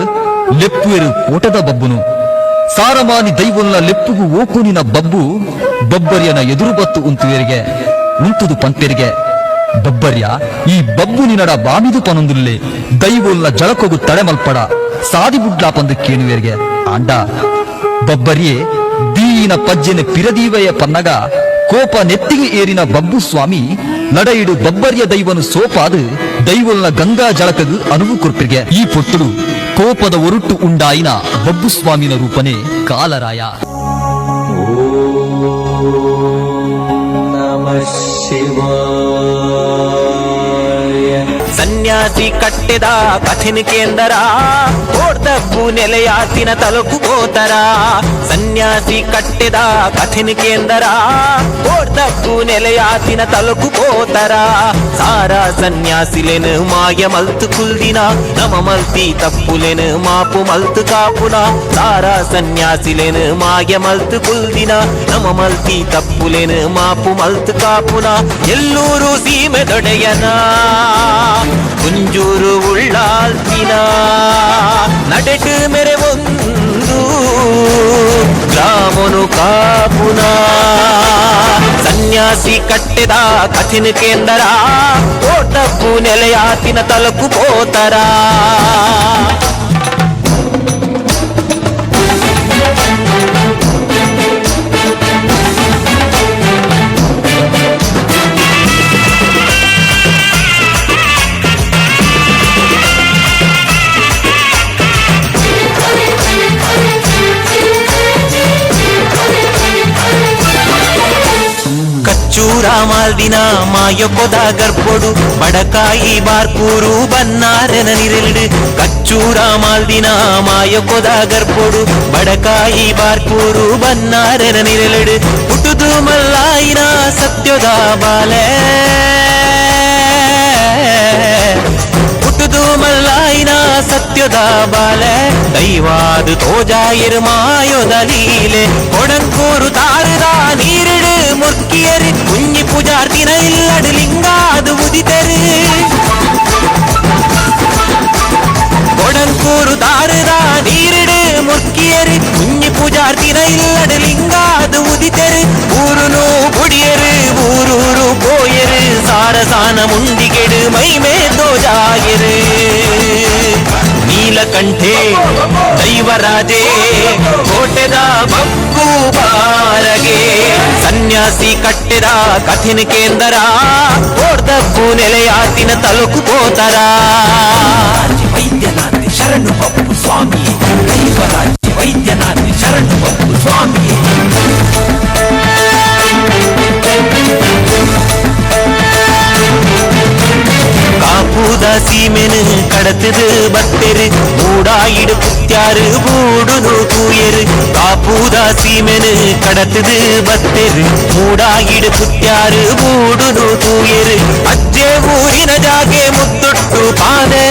ಲೆಪ್ಪುವೆರು ಕೋಟದ ಬಬ್ಬುನು ಸಾರಮಾನಿ ದೈವಲ್ನ ಲೆಪ್ಪುಗು ಓಕುನಿನ ಬಬ್ಬು ಬಬ್ಬರಿಯನ ಎದುರು ಬತ್ತು ಉಂತುವೆರಿಗೆ ಉಂತುದು ಪಂಪೆರಿಗೆ ಬಬ್ಬರ್ಯ ಈ ಬಬ್ಬು ನಿನಡ ಬಾಮಿದು ಪನೊಂದುಲ್ಲೆ ದೈವೋಲ್ನ ಜಳಕೊಗು ತಡೆ ಮಲ್ಪಡ ಸಾದಿ ಬುಡ್ಲಾ ಪಂದು ಕೇಣುವೆರಿಗೆ ಆಂಡ ಬಬ್ಬರಿಯೇ ದೀನ ಪಜ್ಜೆನ ಪಿರದೀವಯ ಪನ್ನಗ ಕೋಪ ನೆತ್ತಿಗೆ ಏರಿನ ಬಬ್ಬು ಸ್ವಾಮಿ ನಡಯಿಡು ಬಬ್ಬರ್ಯ ದೈವನು ಸೋಪಾದು ದೈವಲ್ನ ಗಂಗಾ ಜಳಕದು ಅನುವು ಕೊರ್ಪಿಗೆ ಈ ಪೊಟ್ಟುಡು ಕೋಪದ ಒರುಟ್ಟು ಉಂಡಾಯಿನ ಬಬ್ಬು ಸ್ವಾಮಿನ ರೂಪನೇ ಕಾಲರಾಯ. ಸನ್ಯಾಸಿ ಕಟ್ಟೆದ ಕಥಿನ ಕೇಂದ್ರ ಓಡ್ದಬ್ಬು ನೆಲೆಯಾತಿನ ತಲುಕು ಹೋತರ. ಸನ್ಯಾಸಿ ಕಟ್ಟೆದ ಕಥಿನ ಕೇಂದ್ರ ಓಡ್ದಬ್ಬು ನೆಲೆಯಾತಿನ ತಲುಕು ಹೋತರ. ಸಾರಾ ಸನ್ಯಾಸಿಲೆನು ಮಾಯ ಮಲ್ತು ಕುಲ್ದಿನ ನಮ ಮಲ್ತಿ ತಪ್ಪುಲೆನು ಮಾಪು ಮಲ್ತು ಕಾಪುನ. ಸಾರಾ ಸನ್ಯಾಸಿಲೆನು ಮಾಯ ಮಲ್ತು ಕುಲ್ದಿನ ನಮ ಮಲ್ತಿ ತಪ್ಪುಲೆನು ಮಾಪು ಮಲ್ತು ಕಾಪುನ. ಎಲ್ಲೂರು ಸೀಮೆ ದೊಡೆಯನ ಕುಂಜೂರು ಉಳ್ಳಾಲ್ತಿನ ನಡೆಟು ಮೆರೆ ಒಂದು ಗ್ರಾಮನು ಕಾಪುನ. ಸನ್ಯಾಸಿ ಕಟ್ಟೆದ ಕಥಿನ ಕೇಂದ್ರ ಓಟಪ್ಪು ನೆಲೆಯಾತಿನ ತಲುಕು ಹೋತರ. ಕಚ್ಚೂರ ಮಾಲ್ದಿನ ಮಾಯೊಕೊದ ಗರ್ಪೊಡು ಬಡಕಾಯಿ ಬಾರ್ಕೂರು ಬನ್ನಾರೆನ ನಿರಳಿಡು. ಕಚ್ಚೂರ ಮಾಲ್ದಿನ ಮಾಯೊಕೊದ ಗರ್ಪೊಡು ಬಡಕಾಯಿ ಬಾರ್ಕೂರು ಬನ್ನಾರೆನ ನಿರಳಿಡು. ಹುಟ್ಟುದು ಮಲ್ಲಾಯಿನ ಸತ್ಯದ ಬಾಲೆ ಹುಟ್ಟುದು ಮಲ್ಲಾಯಿನ ಸತ್ಯದ ಬಾಲೆ. ದೈವಾದು ತೋಜಾಯಿರು ಮಾಯೊದ ಲೀಲೆ ಕೊಡಂಕೂರು ತಾರದ ನೀರಿಡು ಮುರ್ಕಿಯರು ಕುഞ്ഞി ಪೂಜಾರ್ತಿನ ಇಲ್ಲಡು ಲಿಂಗಾದು ಉದಿತರು. ಕೊಡಂಕೂರು ತಾರದ ನೀರಿಡು ಮುರ್ಕಿಯರು ಕುഞ്ഞി ಪೂಜಾರ್ತಿನ ಇಲ್ಲಡು ಲಿಂಗಾದು ಉದಿತರು. ಊರುನು ಗುಡಿಯರು ಊರೂರು போயரு சாரசான முண்டிகெடு மைமே தோஜாயிரு. ನೀಲಕಂಠೆ ದೈವರಾಜೇ ಕೋಟೆದ ಬಕ್ಕು ಬಾರಗೆ. ಸನ್ಯಾಸಿ ಕಟ್ಟೆದ ಕಥಿನ ಕೇಂದ್ರ ಓಡ್ದಬ್ಬು ನೆಲೆಯಾತಿನ ತಲುಕು ಹೋತರ. ವೈದ್ಯನಾಥಿ ಶರಣು ಬಪ್ಪು ಸ್ವಾಮಿ ದೈವರಾಜ ವೈದ್ಯನಾಥಿ ಶರಣು ಬಪ್ಪು ಸ್ವಾಮಿ. ಕಾಪುದ ಸೀಮೆನು ಕಡತದು ಬತ್ತೆರು ಮೂಡಾಯಿಡು ಪುತ್ಯಾರು ಬೂಡುನು ತೂಯರು. ಕಾಪುದ ಸೀಮೆನು ಕಡತದು ಬತ್ತೆರು ಮೂಡಾಯಿಡು ಪುತ್ಯಾರು ಬೂಡುನು ತೂಯರು. ಅಜ್ಜೆ ಊರಿನ ಜಾಗೆ ಮುತ್ತೊಟ್ಟು ಪಾದೆ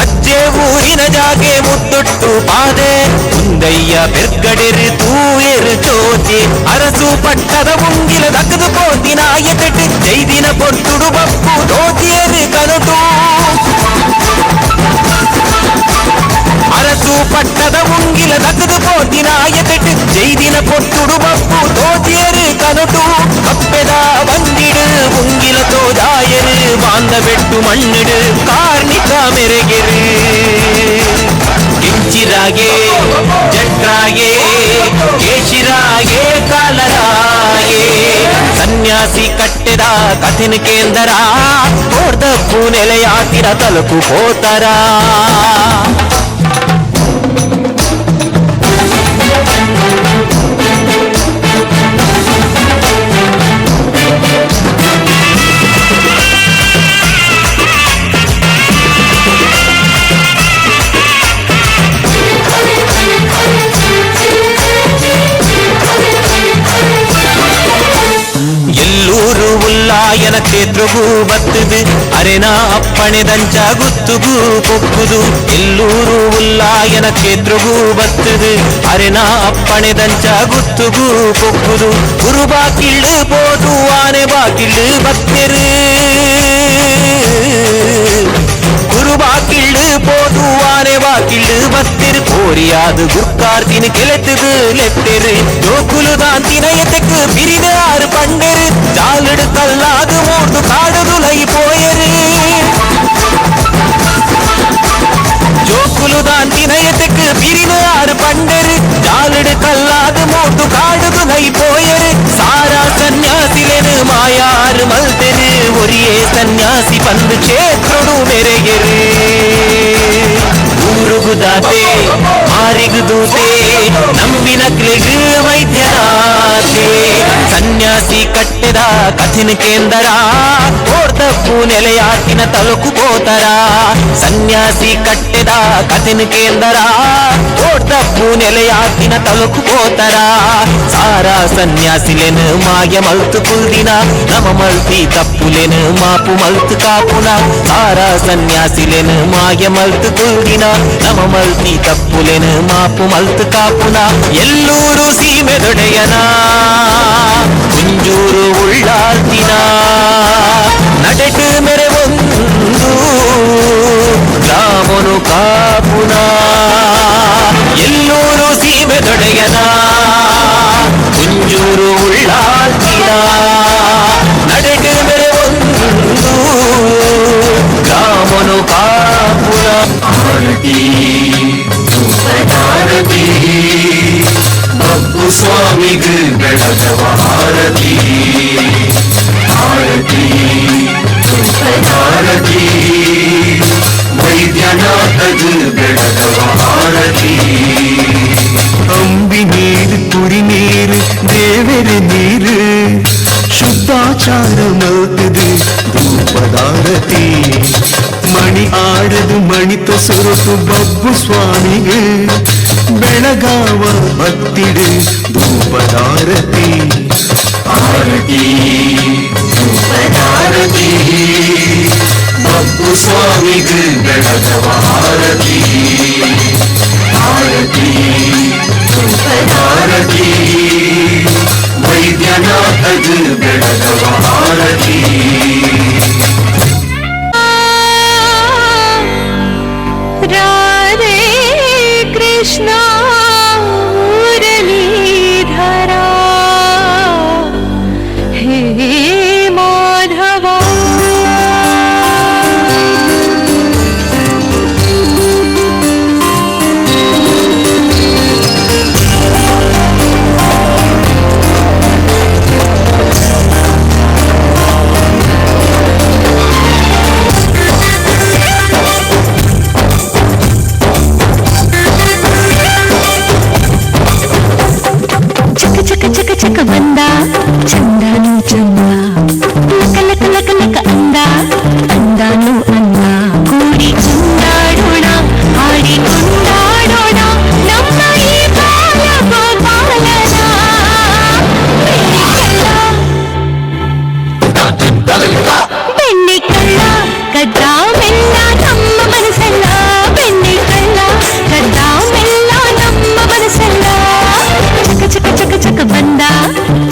ಅಜ್ಜೆ ಊರಿನ ಜಾಗೆ ಮುತ್ತೊಟ್ಟು ಪಾದೆ. ಕುಂದಯ್ಯ ಬೆರ್ಗಡೆರು ತೂಯರು ಚೋತಿ ಅರಸು ಪಟ್ಟದ ಮುಂಗಿಲ ದಕ್ಕದು ಕೋತಿನ ಎತೆಟ್ಟು ಜೈದಿನ ಪೊಟ್ಟುಡು ಬಪ್ಪು ದೋತಿಯರು ಕನಟು. ಅರಸು ಪಟ್ಟದ ಮುಂಗಿಲ ದಕ್ಕದು ಕೋತಿನ ಎತೆಟ್ಟು ಜೈದಿನ ಪೊಟ್ಟುಡು ಬಪ್ಪು ದೋತಿಯರು ಕನಟು. ಕಪ್ಪೆದ ಬಂದಿಡು ಮುಂಗಿಲ ತೋಜಾಯರು ಬಾಂಧಬೆಟ್ಟು ಮಣ್ಣಿಡು ಕಾರ್ಮಿಕ ಮೆರೆಗೆರು. ಕೆಂಚಿರಾಗೆ ಜಟ್ರಾಗೆ ಕೇಶಿರಾಗೆ ಕಾಲರಾಗೆ. ಸನ್ಯಾಸಿ ಕಟ್ಟೆದ ಕಥಿನ ಕೇಂದ್ರ ಓಡ್ದಪ್ಪು ನೆಲೆಯಾತಿನ ತಲುಕು ಹೋತರ. ಎಲ್ಲೂರು ಉಲ್ಲಾಯನ ಕ್ಷೇತ್ರಗೂ ಬತ್ತದು ಅರೆನಾ ಅಪ್ಪಣೆದಂಚ ಗುತ್ತುಗೂ ಕೊಕ್ಕುದು. ಎಲ್ಲೂರು ಉಲ್ಲಾಯನ ಕ್ಷೇತ್ರಗೂ ಬತ್ತದು ಅರೆನಾ ಅಪ್ಪಣೆದಂಚ ಗುತ್ತುಗೂ ಕೊಕ್ಕುದು. ಗುರು ಬಾಕಿಳ್ಳು ಪೋದು ಆನೆ ಬಾಕಿಳ್ಳು ಬತ್ತೆರು. ಗುರು ಬಾಕಿಳ್ಳು போது ஆனே வாக்கிள்ளு பத்திரு போரியாது குர்கார்த்தின் கிளத்துது லெட்டெரு ஜோக்குலு தான் தினையத்துக்கு பிரிது ஆறு பண்டெரு ஜாலெடு கல்லாது மூர்ந்து காடுதுலை போயரு ஜோக்குலு தான் தினையத்துக்கு பிரிது ஆறு பண்டெரு ஜாலெடு கல்லாது కట్టెదా కథిన కేందరా ఓర్దప్పు నెలయాతిన తలుకు పోతరా సన్యాసి కట్టెదా కథిన కేందరా ఓర్దప్పు నెలయాతిన తలుకు పోతరా సారా సన్యాసిలెను మాయ మల్తు కుల్దిన నమ మల్తి తప్పులెను మాపు మల్తు కాపున సారా సన్యాసిలెను మాయ మల్తు కుల్దిన నమ మల్తి తప్పులెను మాపు మల్తు కాపుನ ಎಲ್ಲೂರು ಸೀಮೆದೊಡೆಯನ ಕುಂಜೂರು ಉಳ್ಳಾಲ್ತಿನ ನಡೆಟು ಮೆರೆ ಒಂದು ರಾಮನು ಕಾಪುನ ಎಲ್ಲೂರು ಸೀಮೆದೊಡೆಯನ ಕುಂಜೂರು ಉಳ್ಳಾಲ್ತಿನ ನಡೆಟು ಮೆರೆ ಒಂದು ರಾಮನು ಕಾಪುನ ಆರತಿ ಬಪ್ಪು ಸ್ವಾಮಿಗೆ ಬೆಳಗವ ಆರತಿ ಆರತಿ ಆರತಿ ವೈದ್ಯನಾಥಗೆ ಬೆಳಗವ ಆರತಿ ಅಂಬಿ ನೀರು ಕುರಿ ನೀರು ದೇವರ ನೀರು ಶುದ್ಧಾಚಾರ ಮಲ್ತದು ಧೂಪದಾರತಿ ಮಣಿ ಆಡದು ಮಣಿತ ಸೊರತು ಬಬ್ಬು ಸ್ವಾಮಿಗೆ ಬೆಳಗಾವ ಭಕ್ತಿಡು ಧೂಪದಾರತಿ ಆರತಿ ಧೂಪದಾರತಿ ಬಪ್ಪು ಸ್ವಾಮಿಗೆ ಬೆಳಗವ ಆರತಿ ಆರತಿ ಧೂಪದಾರತಿ ವೈದ್ಯನಾಥಗೆ ಬೆಳಗವ ಆರತಿ राधे कृष्णा मुरलीधरा हे माधवा ಚಕ ಬಂದ ಚಂದಾನು ಚಂದ ಲಕ ಲಕ ಲಕ ಲಕ ಅಂದ ಅಂದಾನು ಅಂದ ಕೂಡಿ ಕೊಂಡಾಡೋಣ ಹಾಡಿ ಕೊಂಡಾಡೋಣ ನಮ್ಮ ಈ ಬಾಲ ಗೋಪಾಲನ ಬೆಣ್ಣೆ ಕಳ್ಳ ಕದ್ದ ಮೆಲ್ಲ ನಮ್ಮ ಮನಸ್ಸಲ್ಲ ಬೆಣ್ಣೆ ಕಳ್ಳ ಕದ್ದ ಮೆಲ್ಲ ನಮ್ಮ ಮನಸ್ಸಲ್ಲ ಚಕ ಚಕ ಚಕ ಬಂದ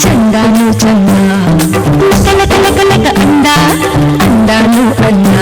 ಚಂದಾನು ಚಂದ ಲಕ ಲಕ ಲಕ ಲಕ ಅಂದ ಅಂದಾನು ಅಂದ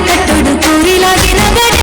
ಕಟ್ಟುಡು ಕೂರಿಲಾಗಿ ನಗಡೆ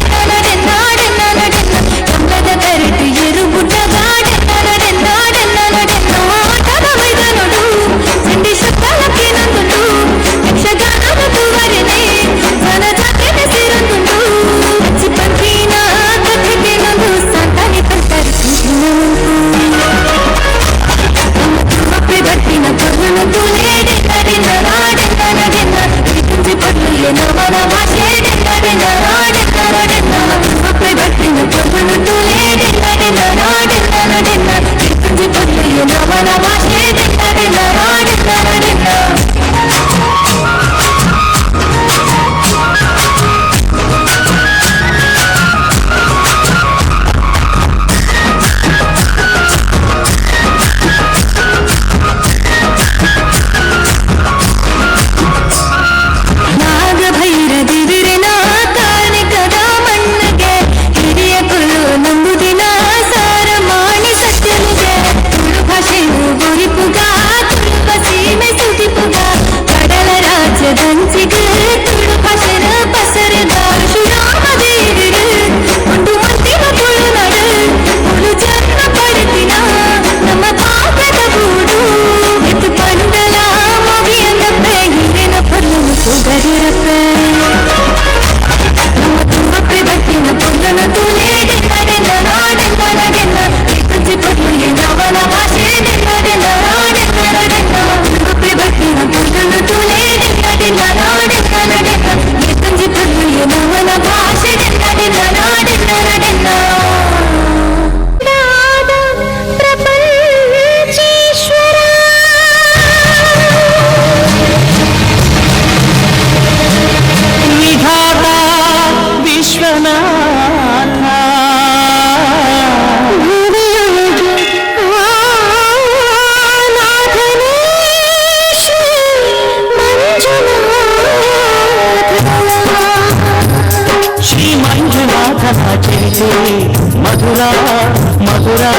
ಮಧುರ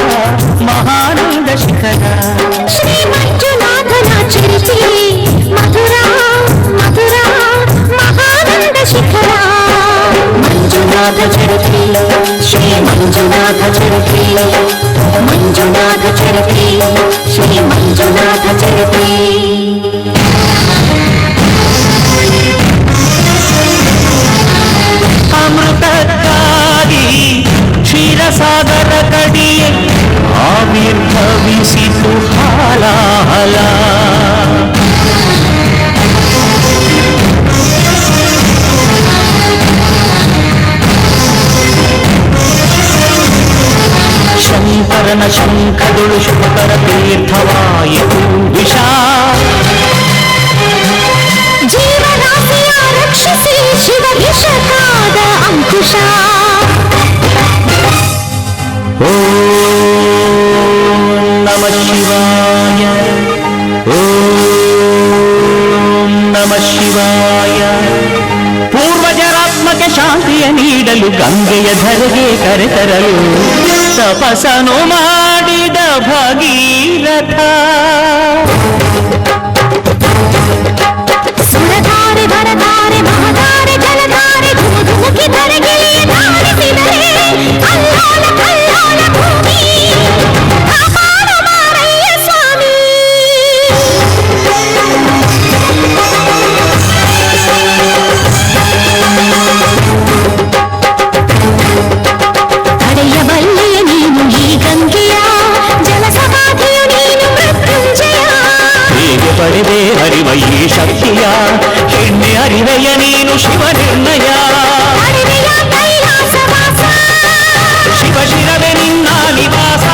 ಮಹಾನಂದ ಶಿಖರ ಶ್ರೀ ಮಂಜುನಾಥನ ಚರಿತೆ ಮಧುರ ಮಧುರ ಮಹಾನಂದ ಶಿಖರ ಮಂಜುನಾಥ ಚರಿತೆ ಶ್ರೀ ಮಂಜುನಾಥ ಚರಿತೆ ಮಂಜುನಾಥ ಚರಿತೆ ಶ್ರೀ ಮಂಜುನಾಥ ಚರಿತೆ ಅಮೃತಕ್ಕಾಗಿ ಕ್ಷೀರಸಾಗರ ಕಡಿಯೇ ಆವಿರ್ಭವಿಸಿತು ಹಾಲಾಹಲ ಶಂಕರನ ಶಂಖದುಳು ಶುಭಕರ ತೀರ್ಥವಾಯಿತು ವಿಷ ಜೀವರಾಶಿಯ ರಕ್ಷಿಸಿ ಶಿವ ವಿಷಕಾದ ಅಂಕುಶ ಓಂ ನಮಃ ಶಿವಾಯ ಓಂ ನಮಃ ಶಿವಾಯ ಪೂರ್ವಜರಾತ್ಮಕ್ಕೆ ಶಾಂತಿಯ ನೀಡಲು ಗಂಗೆಯ ಧರೆಗೆ ಕರೆತರಲು ತಪಸ್ಸನು ಮಾಡಿದ ಭಗೀರಥ ಸುರಧಾರೆ ಭರಧಾರೆ ಮಹಧಾರೆ ಜಲಧಾರೆ ಧುಮುಧುಮುಕಿ ಧರೆಗಿಳಿಯ ಧಾರಿಸಿದರೆ ಅಲ್ಲೋಲ ಕಲ್ಲೋಲ ಭೂಮಿ ಕಾಪಾಡ ಮಾರಯ್ಯ ಸ್ವಾಮಿ ತಡೆಯಬಲ್ಲೆಯ ನೀನು ಈ ಗಂಗೆಯ ಜಲಸಮಾಧಿಯು ನೀನು ಮೃತ್ಯುಂಜಯ ಹೇಗೆ ಪಡೆದೆ ಹರಿವ ಈ ಶಕ್ತಿಯ ಹೆಣ್ಣೆ ಅರಿವೆಯ ನೀನು ಶಿವ ನಿರ್ಣಯ ಅರಿವೆಯ ಕೈಲಾಸವಾಸ ಶಿವ ಶಿರವೇ ನಿನ್ನ ನಿವಾಸ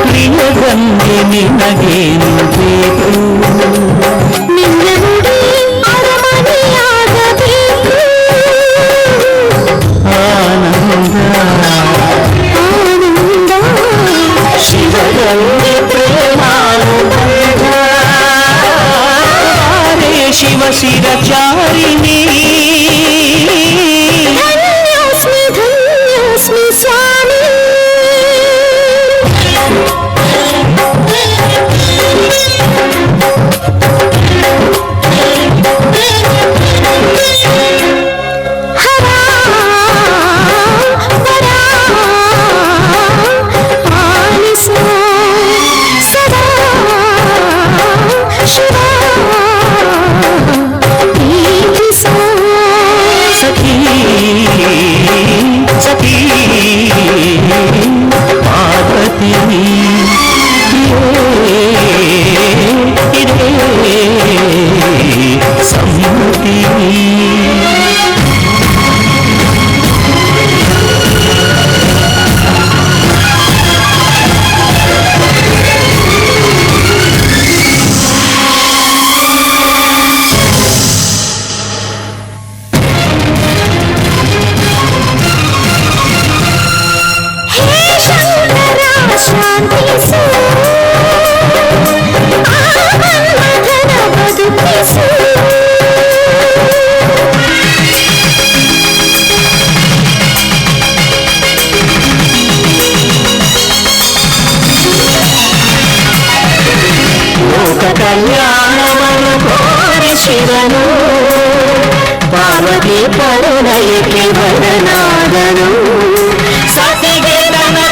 ಪ್ರಿಯ ಗಂಗೆ ನಿನಗೇನು ಬೇಕು ನಿನ್ನ ನುಡಿ ಅರಮನೆಯಾಗಬೇಕು ಆನಂದ ಆನಂದ ಶಿವಗಂಗೆ ಪ್ರೇಮಾನುಬಂಧ ರೇ ಶಿವ ಶಿರಚಾರಿಣಿ ಧನ್ಯೋಸ್ಮಿ ಧನ್ಯೋಸ್ಮಿ ಸ್ವಾಮಿ ಹರ ವರ ಪಾಲಿಸು ಸದಾ ಶಿವ ಪ್ರೀತಿಸು ಸಖಿ ಸಖಿ ಪಾರ್ವತಿ ಇದೇ ಸಮ್ಮತಿ ಹೇ ಶಂಕರ ಶಾಂತಿಸು ಆಮನ್ಮಥನ ಬದುಕಿಸು ಲೋಕ ಕಲ್ಯಾಣವನ್ನು ಕೋರಿ ಶಿವನು ಪಾರ್ವತಿ ಪರಿಣಯಕ್ಕೆ ಬರನಾದನು ಸತಿಗೆ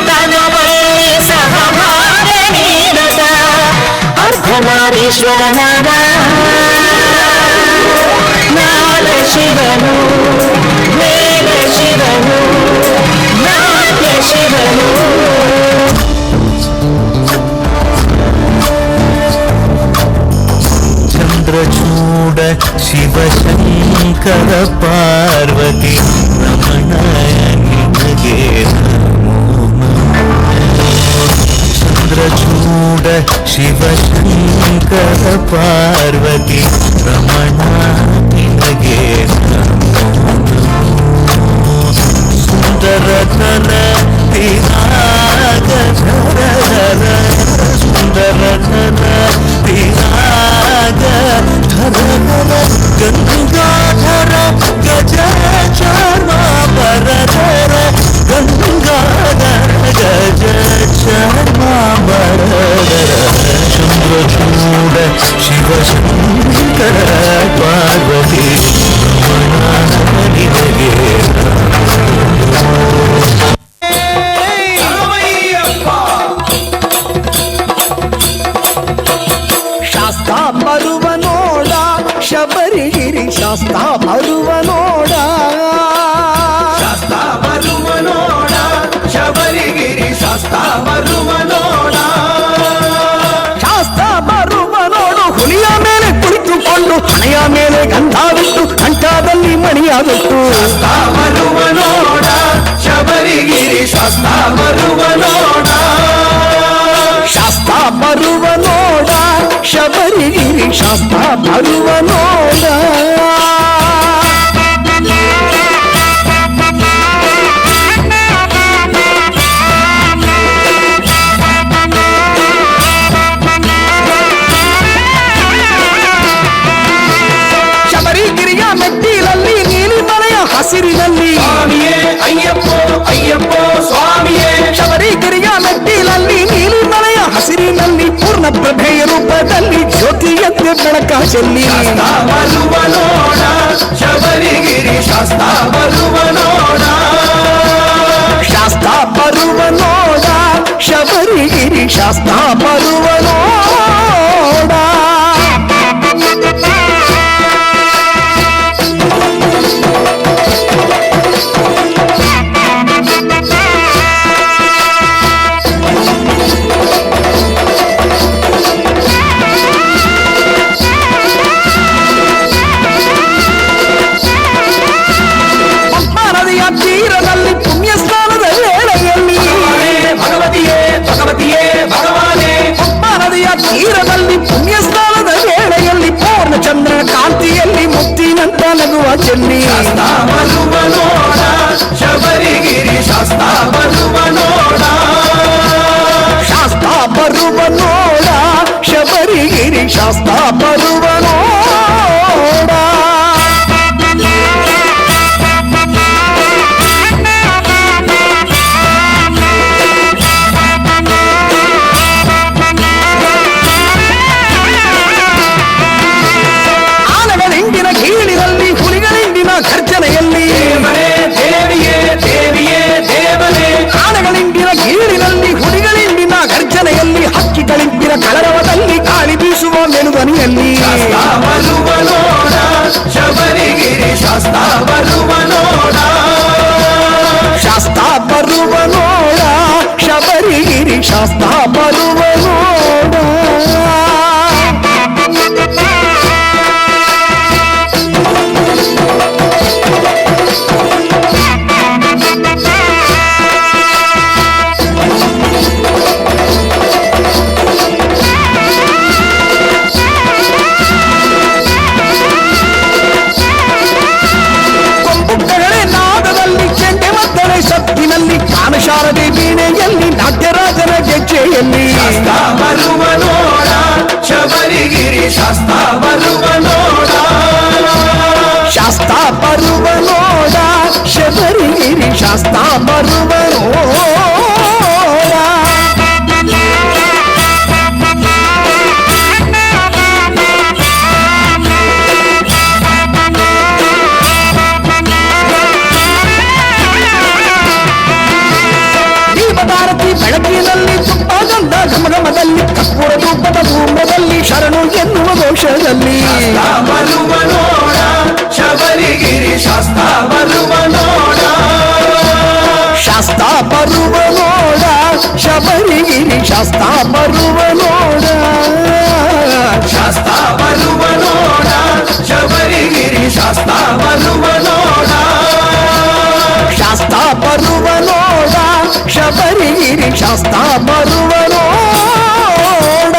ತನವಲ್ಲಿ ಸಹಭಾಗ ನೀಡದ ಅರ್ಧನಾರೀಶ್ವರನಾದ ನಾದ ಶಿವನು ವೇದ ಶಿವನು ನಾಟ್ಯ ಶಿವನು ಚಂದ್ರಚೂಡ ಶಿವಶಂಕರ ಪಾರ್ವತಿ ರಮಣ ನಿನಗೆ ನಮೋ ನಮಃ. ಚಂದ್ರಚೂಡ ಶಿವಶಂಕರ ಪಾರ್ವತಿ ರಮಣ ನಿನಗೆ ನಮೋ ನಮಃ. ಸುಂದರ ಧನ ಪಿನಾಗ ಧರ ಸುಂದರ ಧನ ಪಿನಾಗ ಧರ ಗಂಗಾಧರ ಗಜ ಚಾರ್ಮಾಂಬರಧರ ಗಂಗಾಧರ ಗಜ ಚಾರ್ಮಾಂಬರಧರ ಚಂದ್ರಚೂಡ ಶಿವಶಂಕರ ಪಾರ್ವತಿ ನಿನಗೆ ಶಾಸ್ತ ಬರುವ ನೋಡ ಶಬರಿಗಿರಿ ಶಾಸ್ತ ಬರುವ ನೋಡ ಶಾಸ್ತ ಬರುವ ನೋಡ ಶಬರಿಗಿರಿ ಶಾಸ್ತ ಬರುವ ನೋಡ ಶಾಸ್ತ ಬರುವ ನೋಡು ಹುಲಿಯ ಮೇಲೆ ಕುಳಿತುಕೊಂಡು ಹಣೆಯ ಮೇಲೆ ಗಂಧಾವಿಟ್ಟು ಕಂಠದಲ್ಲಿ ಮಣಿಯಾಗಿಟ್ಟು ಶಾಸ್ತ ಬರುವ ನೋಡ ಶಬರಿಗಿರಿ ಶಾಸ್ತ ಬರುವ ನೋಡ ಶಾಸ್ತ ಬರುವ ನೋಡ ಶಬರಿಗಿರಿ ಶಾಸ್ತ ಬರುವ ನೋಡ ಶಬರಿಗಿರಿಯ ಮೆಟ್ಟಿಲಲ್ಲಿ ನೀಲಿಮಲೆಯ ಹಸಿರಿನಲ್ಲಿ ಸ್ವಾಮಿಯೇ ಅಯ್ಯಪ್ಪೋ ಅಯ್ಯಪ್ಪೋ ಸ್ವಾಮಿಯೇ ಶಬರಿಗಿರಿಯ ಮೆಟ್ಟಿಲಲ್ಲಿ ನೀಲಿಮಲೆಯ ಹಸಿರಿನಲ್ಲಿ ಪೂರ್ಣ ಪ್ರಭೆಯ ರೂಪದಲ್ಲಿ ಜ್ಯೋತಿಯಂತೆ ಬೆಳಕ ಚೆಲ್ಲಿ ಶಾಸ್ತ ಬರುವ ನೋಡ ಶಬರಿಗಿರಿ ಶಾಸ್ತ ಬರುವ ನೋಡ ಶಾಸ್ತ ಬರುವ ನೋಡ ಶಬರಿಗಿರಿ ಶಾಸ್ತ ಬರುವ ನೋಡ ನದಿಯ ತೀರದಲ್ಲಿ ಪುಣ್ಯ ಸ್ನಾನದ ವೇಳೆಯಲ್ಲಿ ಭಗವತಿಯೇ ಭಗವತಿಯೇ ಭಗವಾನೇ ನದಿಯ ತೀರದಲ್ಲಿ ಪುಣ್ಯ ಸ್ನಾನದ ವೇಳೆಯಲ್ಲಿ ಪೂರ್ಣ ಚಂದ್ರ ಕಾಂತಿಯಲ್ಲಿ ಮುತ್ತಿನಂತ ನಗುವ ಚೆನ್ನಿ ಶಾಸ್ತ ಬರುವ ನೋಡ ಶಬರಿಗಿರಿ ಶಾಸ್ತ ಬರುವ ನೋಡ ಶಾಸ್ತ ಬರುವ ನೋಡ ಶಬರಿಗಿರಿ ಶಾಸ್ತ ಬರುವ ನೋಡ ಆನೆಗಳಿಂದಿನ ಗೀಳಿನಲ್ಲಿ ಹುಲಿಗಳಿಂದಿನ ಘರ್ಜನೆಯಲ್ಲಿ ದೇವರೇ ದೇವಿಯೇ ದೇವಿಯೇ ದೇವರೇ ಆನೆಗಳಿಂದಿನ ಗೀಳಿನಲ್ಲಿ ಹುಲಿಗಳಿಂದಿನ ಘರ್ಜನೆಯಲ್ಲಿ ಹಕ್ಕಿಗಳಿಂದಿನ ಕಲರವದಲ್ಲಿ ಗಾಳಿ ಬೀಸುವ ಮೆಲುವನಿಯಲ್ಲಿ ಶಾಸ್ತ ಬರುವ ನೋಡ ಶಬರಿಗಿರಿ ಶಾಸ್ತ ಬರುವ ನೋಡ ಶಾಸ್ತ ಬರುವ ನೋಡ ಶಬರಿಗಿರಿ ಶಾಸ್ತ ಬರುವ ನೋಡ ಕೊಂಬುಟ್ಟಗಳೇ ನಾದದಲ್ಲಿ ಚೆಂಡೆ ಮದ್ದಳೆ ಸತ್ತಿನಲ್ಲಿ ಕಾನಶಾರದೆ ವೀಣೆಯಲ್ಲಿ ನಾಟ್ಯರಾಜನ ಗೆಜ್ಜೆಯಲ್ಲಿ ಶಾಸ್ತ ಬರುವ ನೋಡ ಶಬರಿಗಿರಿ ಶಾಸ್ತ ಬರುವ ನೋಡ ಶಾಸ್ತ ಬರುವ ನೋಡ ಶಬರಿಗಿರಿ ಶಾಸ್ತ ಬರುವ ನೋಡ ದೀಪದಾರತಿ ಬೆಳಕಿನಲ್ಲಿ ತುಪ್ಪಗಂಧ ಘಮಘಮದಲ್ಲಿ ಕಪ್ಪುರ ಧೂಪದ ಧೂಮದಲ್ಲಿ ಶರಣು ಎನ್ನುವ ಘೋಷದಲ್ಲಿ ಶಾಸ್ತ ಬರುವ ನೋಡ ಶಬರಿಗಿರಿ ಶಾಸ್ತ ಬರುವ ನೋಡ ಶಾಸ್ತ ಬರುವ ನೋಡ ಶಬರಿಗಿರಿ ಶಾಸ್ತ ಬರುವ ನೋಡ ಶಾಸ್ತ ಬರುವ ನೋಡ ಶಬರಿಗಿರಿ ಶಾಸ್ತ ಬರುವ ನೋಡ ಶಾಸ್ತ ಬರುವ ನೋಡ ಶಬರಿಗಿರಿ ಶಾಸ್ತ ಬರುವ ನೋಡ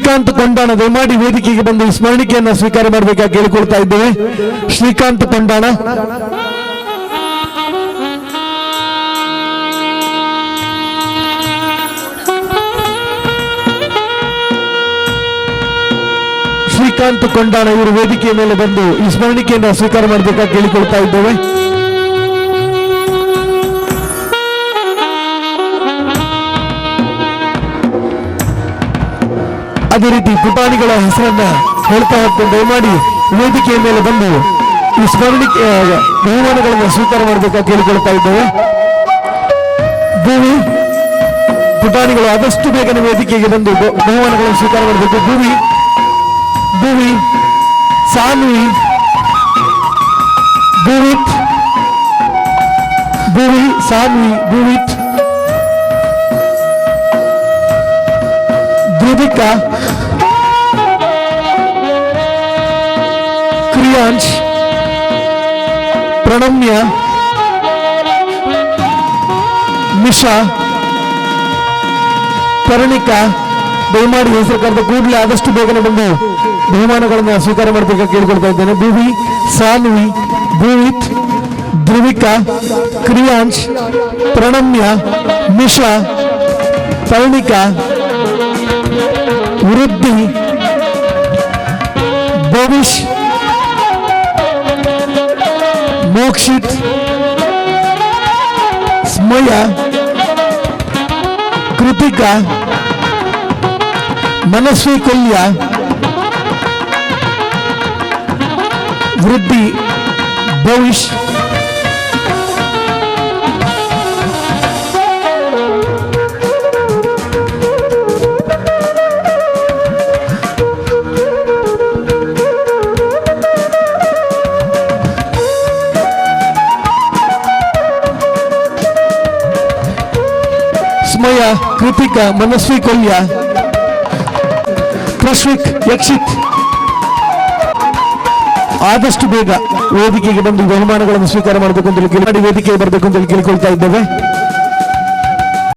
ಶ್ರೀಕಾಂತ್ ಕೊಂಡಾಣ ದಯಮಾಡಿ ವೇದಿಕೆಗೆ ಬಂದು ಸ್ಮರಣಿಕೆಯನ್ನ ಸ್ವೀಕಾರ ಮಾಡಬೇಕಾಗಿ ಕೇಳಿಕೊಳ್ತಾ ಇದ್ದೇವೆ. ಶ್ರೀಕಾಂತ್ ಕೊಂಡಾಣ. ಶ್ರೀಕಾಂತ್ ಕೊಂಡಾಣ ಇವರು ವೇದಿಕೆಯ ಮೇಲೆ ಬಂದು ಈ ಸ್ಮರಣಿಕೆಯನ್ನು ಸ್ವೀಕಾರ ಮಾಡಬೇಕಾಗಿ ಕೇಳಿಕೊಳ್ತಾ ಇದ್ದೇವೆ. ಅದೇ ರೀತಿ ಪುಟಾಣಿಗಳ ಹೆಸರನ್ನ ಹೇಳ್ತಾ ಹೋಗ್ಕೊಂಡು ದಯಮಾಡಿ ವೇದಿಕೆಯ ಮೇಲೆ ಬಂದು ಈ ಸ್ಮರಣಿಕೆ ಬಹುಮಾನಗಳನ್ನು ಸ್ವೀಕಾರ ಮಾಡಬೇಕಾಗಿ ಕೇಳಿಕೊಳ್ತಾ ಇದ್ದೇವೆ. ಭೂಮಿ ಪುಟಾಣಿಗಳು ಆದಷ್ಟು ಬೇಗನೆ ವೇದಿಕೆಗೆ ಬಂದು ಬಹುಮಾನಗಳನ್ನು ಸ್ವೀಕಾರ ಮಾಡಬೇಕು. ಭೂಮಿ ಸಾನ್ವಿ ಸಾನ್ವಿ ಧ್ರುವಿಕಾ ಕ್ರಿಯಾಂಶ್ ಪ್ರಣಮ್ಯ ಮಿಶಾ ಕರ್ಣಿಕಾ ದಯಮಾಡಿ ಹೆಸರು ಕರೆದ ಕೂಡಲೇ ಆದಷ್ಟು ಬೇಗನೆ ಬಂದು ಬಹುಮಾನಗಳನ್ನು ಸ್ವೀಕಾರ ಮಾಡಬೇಕಾಗಿ ಕೇಳಿಕೊಳ್ತಾ ಇದ್ದೇನೆ. ಭೂಮಿ ಸಾನ್ವಿ ಭೂವಿತ್ ಧ್ರುವಿಕಾ ಕ್ರಿಯಾಂಶ್ ಪ್ರಣಮ್ಯ ಮಿಶಾ ಕರ್ಣಿಕಾ ವೃದ್ಧಿ ಭವಿಷ್ ಮೋಕ್ಷಿತ್ ಸ್ಮಯ ಕೃತಿಕಾ ಮನಸ್ವಿ ಕೊಲ್ಯ ವೃದ್ಧಿ ಭವಿಷ್ ಸ್ಮಯ ಕೃತಿಕಾ ಮನಸ್ವಿ ಕೊಲ್ಯ ಪ್ರಶ್ವಿಕ್ ಯಕ್ಷಿತ್ ಆದಷ್ಟು ಬೇಗ ವೇದಿಕೆಗೆ ಬಂದು ಬಹುಮಾನಗಳನ್ನು ಸ್ವೀಕಾರ ಮಾಡಬೇಕು ಅಂತ ವೇದಿಕೆಗೆ ಬರಬೇಕು ಅಂತ ಕೇಳಿಕೊಳ್ತಾ ಇದ್ದೇವೆ.